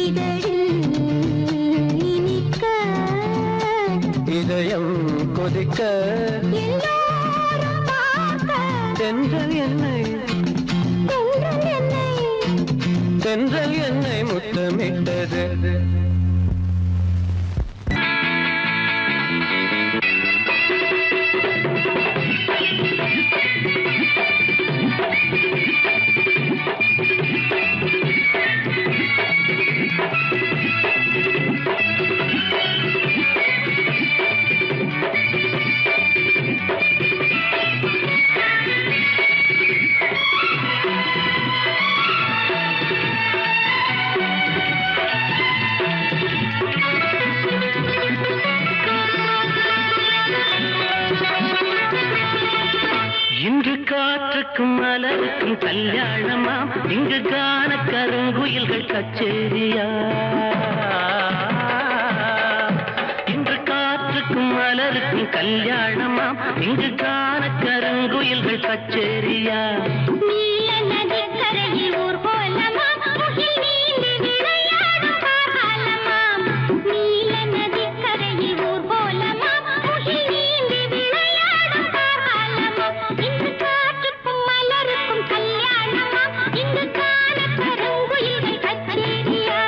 [SPEAKER 3] இதழில் இனிக்க
[SPEAKER 4] இதயம் கொதிக்க
[SPEAKER 3] எல்லோரும் பார்க்க
[SPEAKER 4] தென்றல் என்னை
[SPEAKER 3] தென்றல் என்னை
[SPEAKER 4] தென்றல் என்னை முத்தமிட்டது இன்று காற்றுக்கும் மலருக்கும் கல்யாணமாம் இங்கு காண கருங்குயில்கள் கச்சேரியா இன்று காற்றுக்கும் மலருக்கும் கல்யாணமாம் இங்கு காண கருங்குயில்கள் கச்சேரியா
[SPEAKER 3] நீல நதிக்கரையில் ஊர்வலமாம் முகில் நீந்தி விளையாடும் காலமாம் நீல நதிக்கரையில் ஊர்வலமாம் முகில் நீந்தி விளையாடும் காலமாம் இங்கு காற்றுக்கும் மலருக்கும் கல்யாணமாம் இங்கு காண கருங்குயில்கள் கச்சேரியா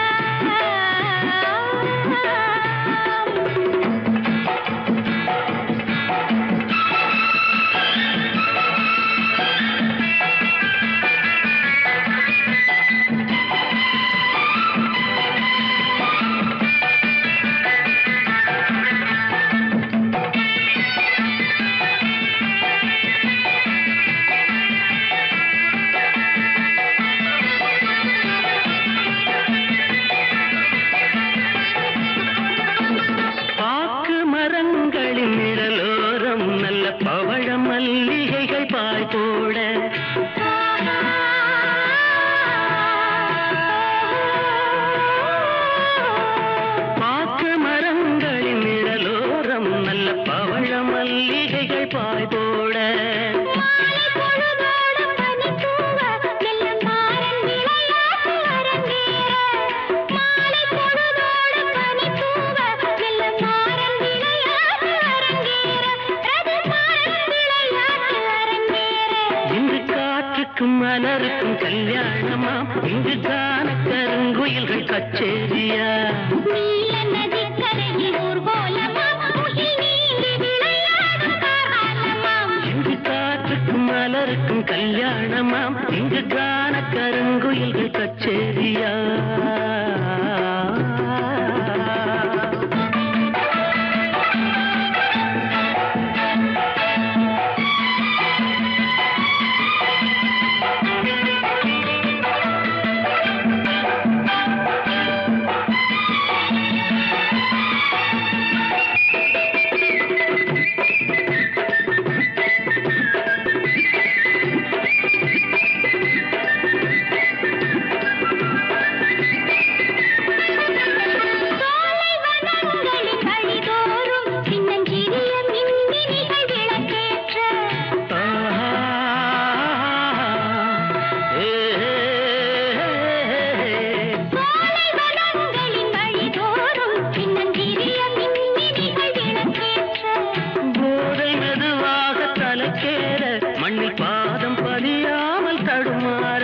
[SPEAKER 4] பாக்கு மரங்களின் நிழலோரம் நல்ல பவழ மல்லிகைகள் பாய் போட பாக்கு மரங்களின் நிழலோரம் நல்ல பவழ மல்லிகைகள் பாய் போட
[SPEAKER 3] மாலை பொழுதோடும் பனித்தூவ மெல்ல மாறன் விளையாட்டு அரங்கேற மாலை பொழுதோடும் பனித்தூவ மெல்ல மாறன் விளையாட்டு அரங்கேற அது மாறன் விளையாட்டு அரங்கேற
[SPEAKER 4] இன்று காற்றுக்கும் மலருக்கும் கல்யாணமாம் இங்கு காண கருங்குயில்கள் கச்சேரியா
[SPEAKER 3] நீல நதிக்கரையில் ஊர்வலமாம் முகில் நீந்தி விளையாடும் காலமாம்
[SPEAKER 4] இங்கு காற்றுக்கும் மலருக்கும் கல்யாணமாம் இங்கு காண கருங்குயில்கள் கச்சேரியா
[SPEAKER 3] சோலைவனங்களின் வழிதோறும் சின்னஞ்சிறிய மின்மினிகள் விளக்கேற்ற
[SPEAKER 4] ஆஹா. ஏ,
[SPEAKER 3] சோலைவனங்களின் வழிதோறும் சின்னஞ்சிறிய மின்மினிகள் விளக்கேற்ற
[SPEAKER 4] போதை மெதுவாக தலைக்கேற மண்ணில் பாதம் பதியாமல் தடுமாற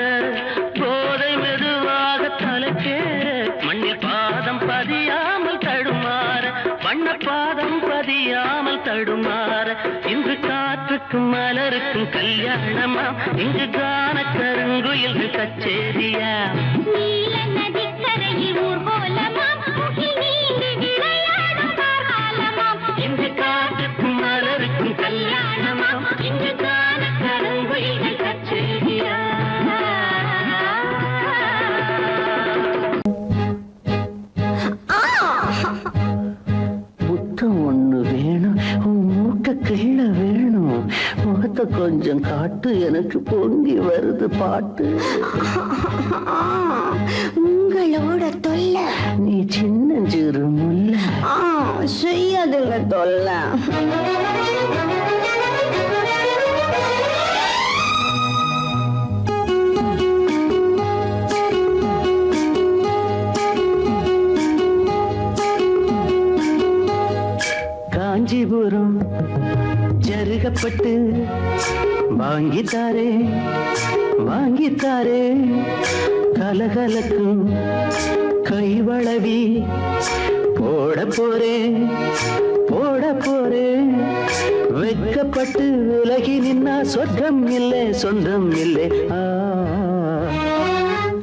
[SPEAKER 4] போதை மெதுவாக தலைக்கேற மண்ணில் பாதம் பதியாமல் தடுமாற வண்ண பாதம் பதியாமல் தடுமாற இன்று காற்றுக்கும் மலருக்கும் கல்யாணமாம் இங்கு காண கருங்குயில்கள் கச்சேரியா
[SPEAKER 3] நீல நதிக்கரையில் ஊர்வலமாம் முகில் நீந்தி விளையாடும் காலமாம்
[SPEAKER 4] இன்று காற்றுக்கும் மலருக்கும் கல்யாணமாம் இங்கு காண கருங்குயில்கள் கச்சேரியா
[SPEAKER 2] புத்தம் ஒண்ணு வேணும் உன் மூக்க கீழே வேணும் முகத்தை கொஞ்சம் காட்டு எனக்கு பொங்கி வருது பாட்டு
[SPEAKER 3] உங்களோட தொல்லை
[SPEAKER 2] நீ சின்னஞ்சிறு முல்ல
[SPEAKER 3] செய்யாதுங்க தொல்லை
[SPEAKER 2] ஜருகப்பட்டு வாங்கித்தாரே வாங்கித்தாரே கலகலக்கும் கைவளவி போட போறேன் போட போறேன் வெட்கப்பட்டு விலகி நின்னா சொர்க்கம் இல்லை சொந்தம் இல்லை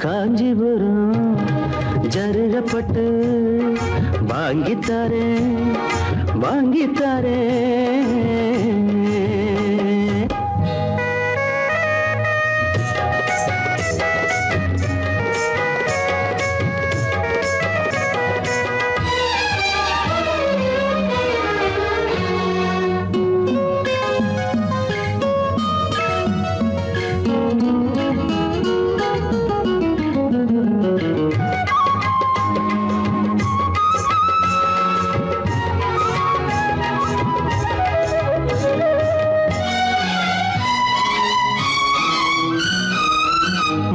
[SPEAKER 2] காஞ்சிபுரம் ஜருகப்பட்டு வாங்கித்தாரே வாங்கித்தாரே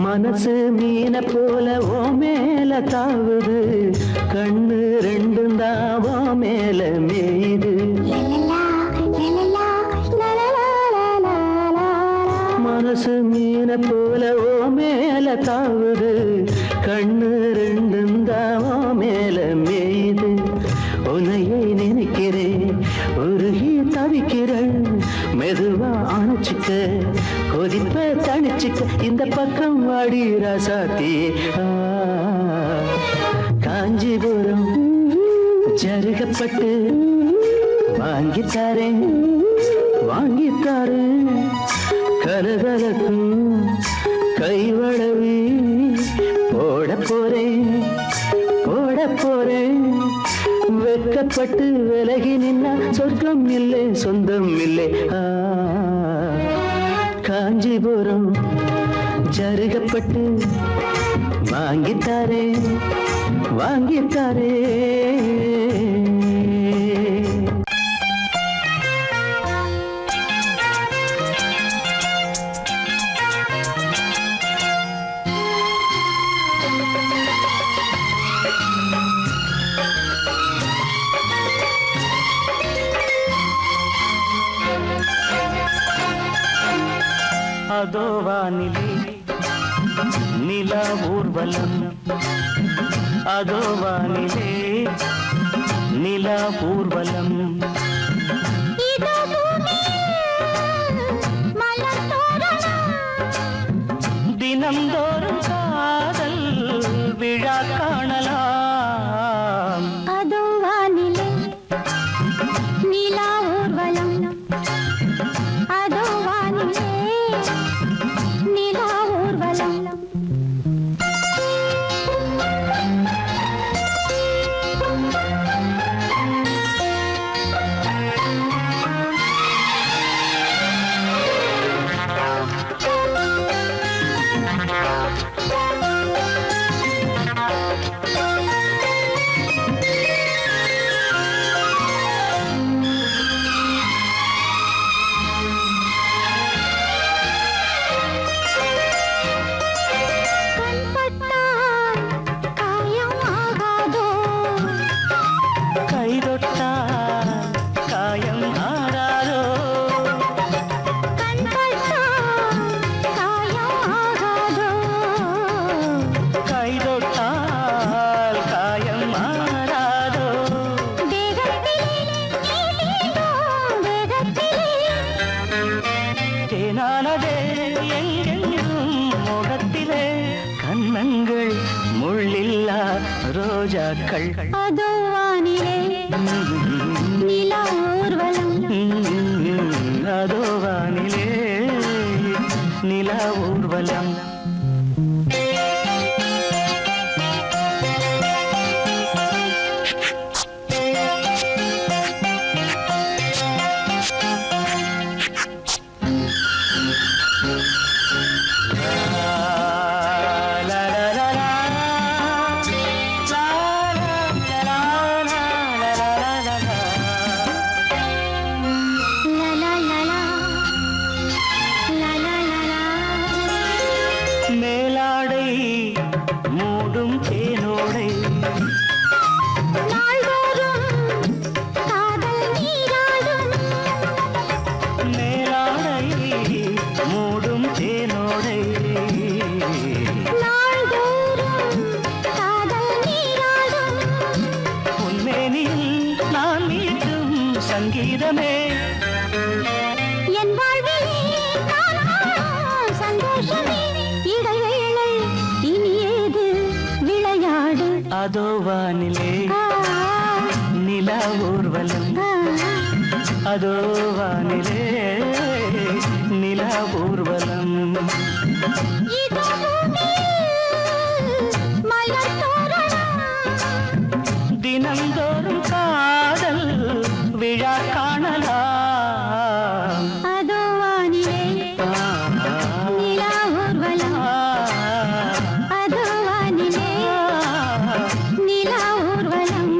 [SPEAKER 2] மனசு மீன போல ஓ மேல தாவுது கண்ணு ரெண்டும் தான் ஓ மேல மேயுது மனசு மீன போல ஓ மேல தாவுது கண்ணு ரெண்டும் தான் ஓ மேல மேயுது உன்னையை நினைக்கிறேன் உருகி தவிக்கிறேன் மெதுவா அணைச்சிக்க கொதிப்ப தணிச்சுக்க இந்த பக்கம் வாடி ராசாத்தி காஞ்சிபுரம் ஜருகப்பட்டு வாங்கித்தாரேன் வாங்கித்தாரேன் கலகலக்கும் கைவளவி போட போறேன் போட போறேன் வெட்கப்பட்டு விலகி நின்னா சொர்க்கம் இல்லை சொந்தம் இல்லை காஞ்சிபுரம் ஜருகப்பட்டு வாங்கித்தாரே வாங்கித்தாரே
[SPEAKER 4] அதோ வானிலே நிலா ஊர்வலம் அதோ வானிலே நிலா ஊர்வலம் தினம்தோறும் காதல் விழா காணலாம்
[SPEAKER 3] அதோ வானிலே நிலா ஊர்வலம் அதோ வானிலே நிலா ஊர்வலம்
[SPEAKER 4] ரோஜாக்கள்
[SPEAKER 3] அதோ வானிலே நிலா ஊர்வலம்
[SPEAKER 4] அதோ வானிலே நிலா ஊர்வலம் கீதமே
[SPEAKER 3] என் வாழ்விலே நானும் சந்தோஷமே இடைவேளை இனி ஏது விளையாடு
[SPEAKER 4] அதோ வானிலே நிலா ஊர்வலம் அதோ வானிலே நிலா ஊர்வலம்
[SPEAKER 3] இதோ பூமியில் மலர் தோரணம்
[SPEAKER 4] தினந்தோறும் காதல் விழா காணலாம்
[SPEAKER 3] அதோ வானிலே நிலா ஊர்வலம் அதோ வானிலே நிலா ஊர்வலம்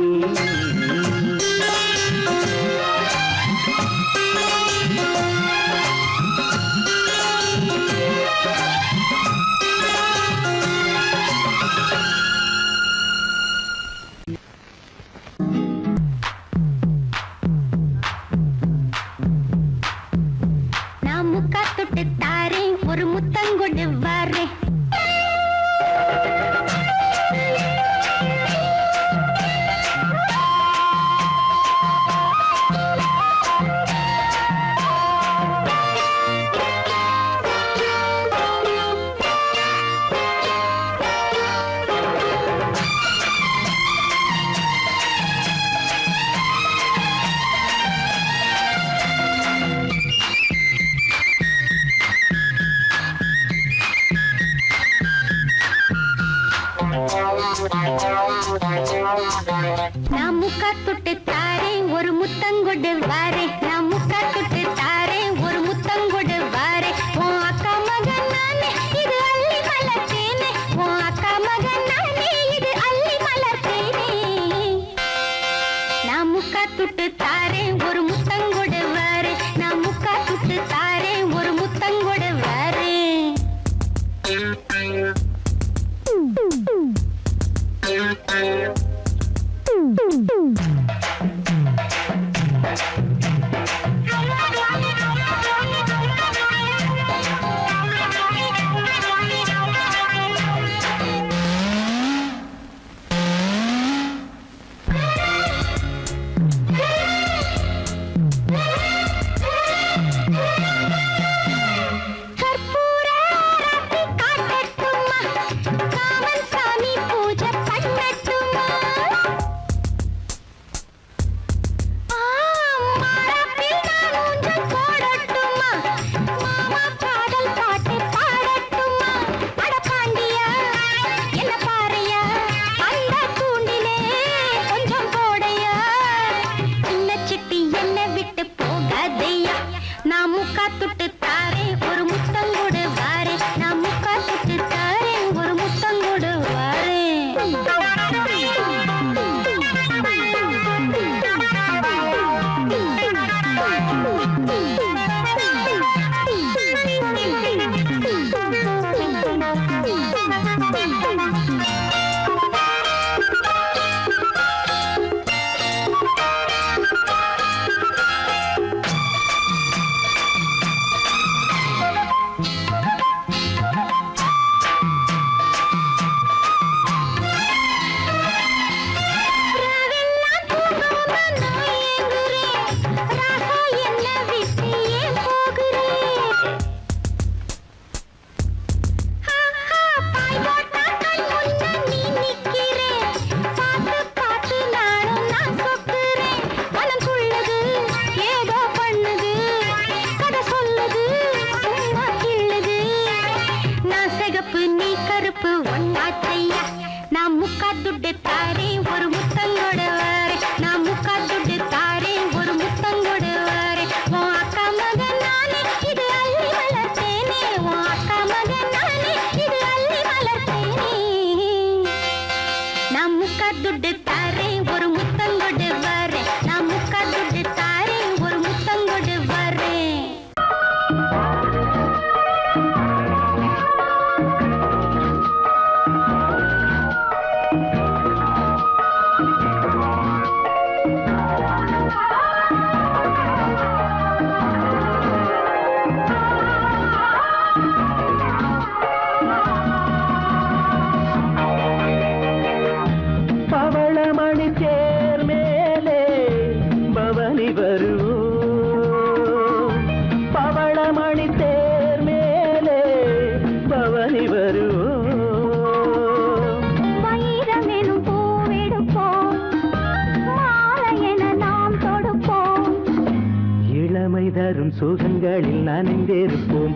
[SPEAKER 4] இளமை தரும் சுகங்களில் நனைந்திருப்போம்,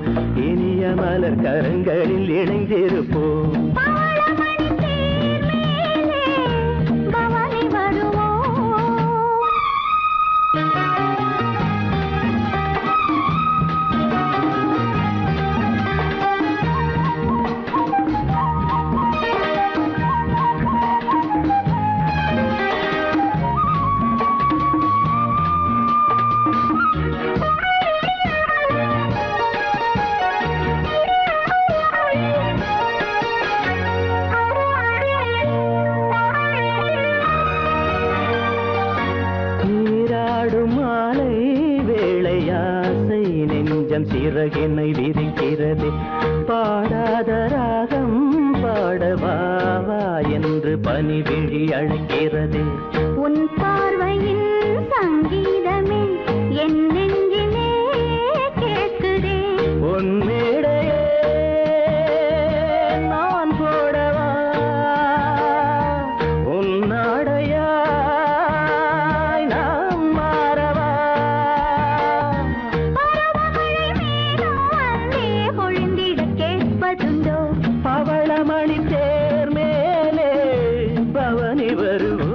[SPEAKER 4] இனிய மலர் கரங்களில் இணைந்திருப்போம். சிறகினை விரிக்கிறது, பாடாத ராகம் பாடவாவா என்று பனிவிழி அழைக்கிறது.
[SPEAKER 3] உன் பார்வையின் சங்கீதமே என் நெஞ்சிலே கேட்குதே.
[SPEAKER 4] உன் மேடையே நான் போடவா, உன் நாடையாய் நாம் மாறவா. பவளமணி தேர் மேலே பவனி வருவோம்.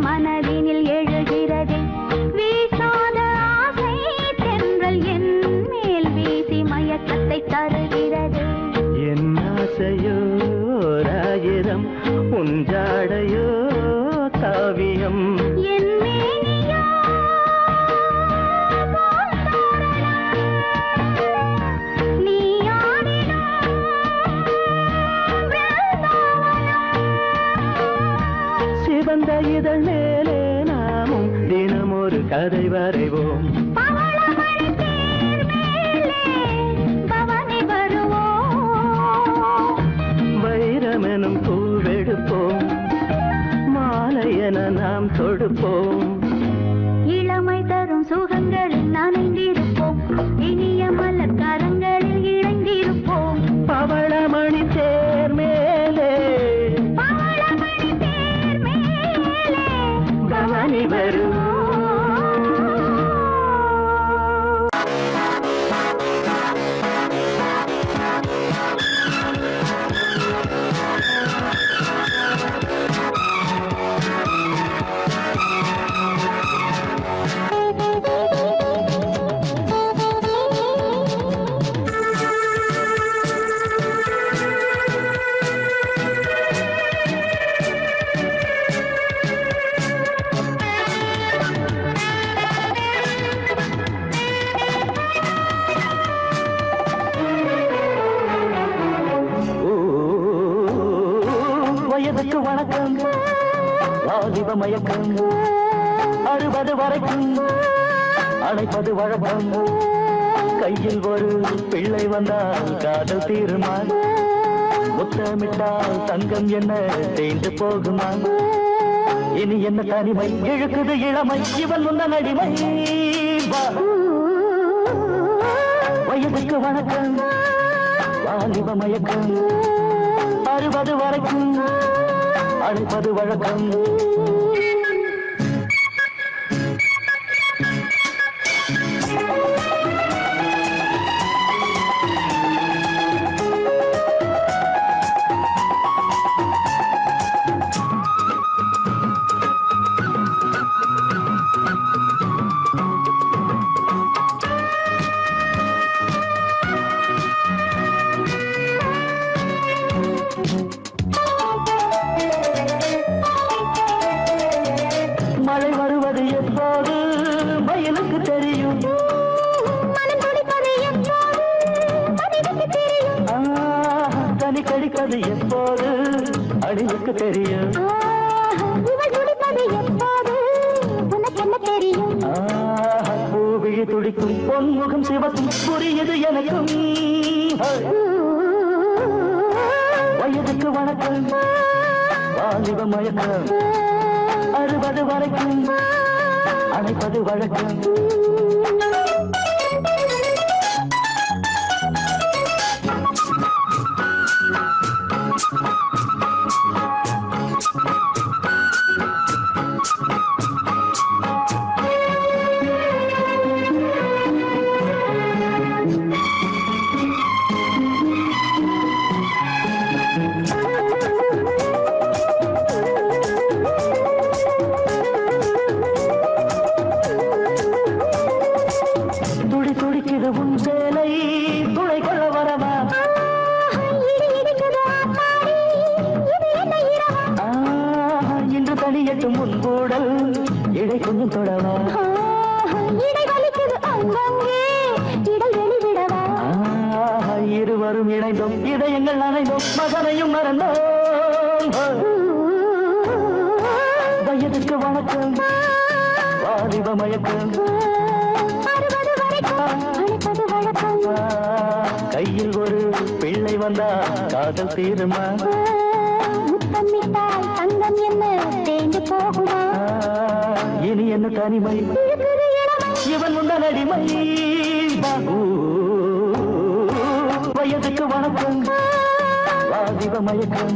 [SPEAKER 3] மனதினில் எழுகிறது, வீசாத ஆசை தென்றல் என் மேல் வீசி மயக்கத்தை தருகிறது.
[SPEAKER 4] என் ஆசையோ ராயிரம், உஞ்சாடையோ காவியம்.
[SPEAKER 3] என் மேனியோ நீ
[SPEAKER 4] சிவந்த இதழ் மேலே நாமும் தினம் ஒரு கதை வரைவோம். வைரமெனும் பூவெடுப்போம், மாலையென நாம் தொடுப்போம்.
[SPEAKER 3] இளமை தரும் சுகங்களில் நனைந்திருப்போம், இனிய மலர் கரங்களில் இணைந்திருப்போம்.
[SPEAKER 4] பவளமணி தேர் மேலே பவனி வருவோம். வயதுக்கு வணக்கம், வாலிப மயக்கம், 60 வரைக்கும் அழைப்பது வழக்கம். கையில் ஒரு பிள்ளை வந்தால் காதல் தீருமா, முத்தமிட்டால் தங்கம் என்ன தேய்ந்து போகுமா. இனி என்ன தனிமை இழுக்குது இளமை, இவன் முன்ன அடிமை. வயதுக்கு வணக்கம், வாலிப மயக்கம், 60 வரைக்கும் அழைப்பது வழக்கம்.
[SPEAKER 2] இவளுக்கு தெரியும்
[SPEAKER 3] இவள் துடிப்பது எப்போது உனக்கு என்ன தெரியும்
[SPEAKER 2] பூவிழி துடிக்கும் பொன்முகம் சிவக்கும் புரியுது எனக்கும் வயதுக்கு வணக்கம் வாலிப மயக்கம் 60 வரைக்கும் அணைப்பது வழக்கம் துடி துடிக்குது உன் சேலை துளை கொள்ள வரவா இன்று தனியட்டும் உன் கூடல் இடை கொஞ்சம் தொடவா இருவரும் இணைந்தோம் இதயங்கள் அணைந்தோம் மகனையும் மறந்தோம் வயதுக்கு வணக்கம் வாலிப மயக்கம் கையில் ஒரு பிள்ளை வந்தா காதல் தீருமா
[SPEAKER 3] முத்தமிட்டால் தங்கம் என்ன தேஞ்சு போகுமா
[SPEAKER 2] இனி என்ன தனிமை இவன் முந்தன் அடிமை வயதுக்கு வணக்கம் வாலிப மயக்கம்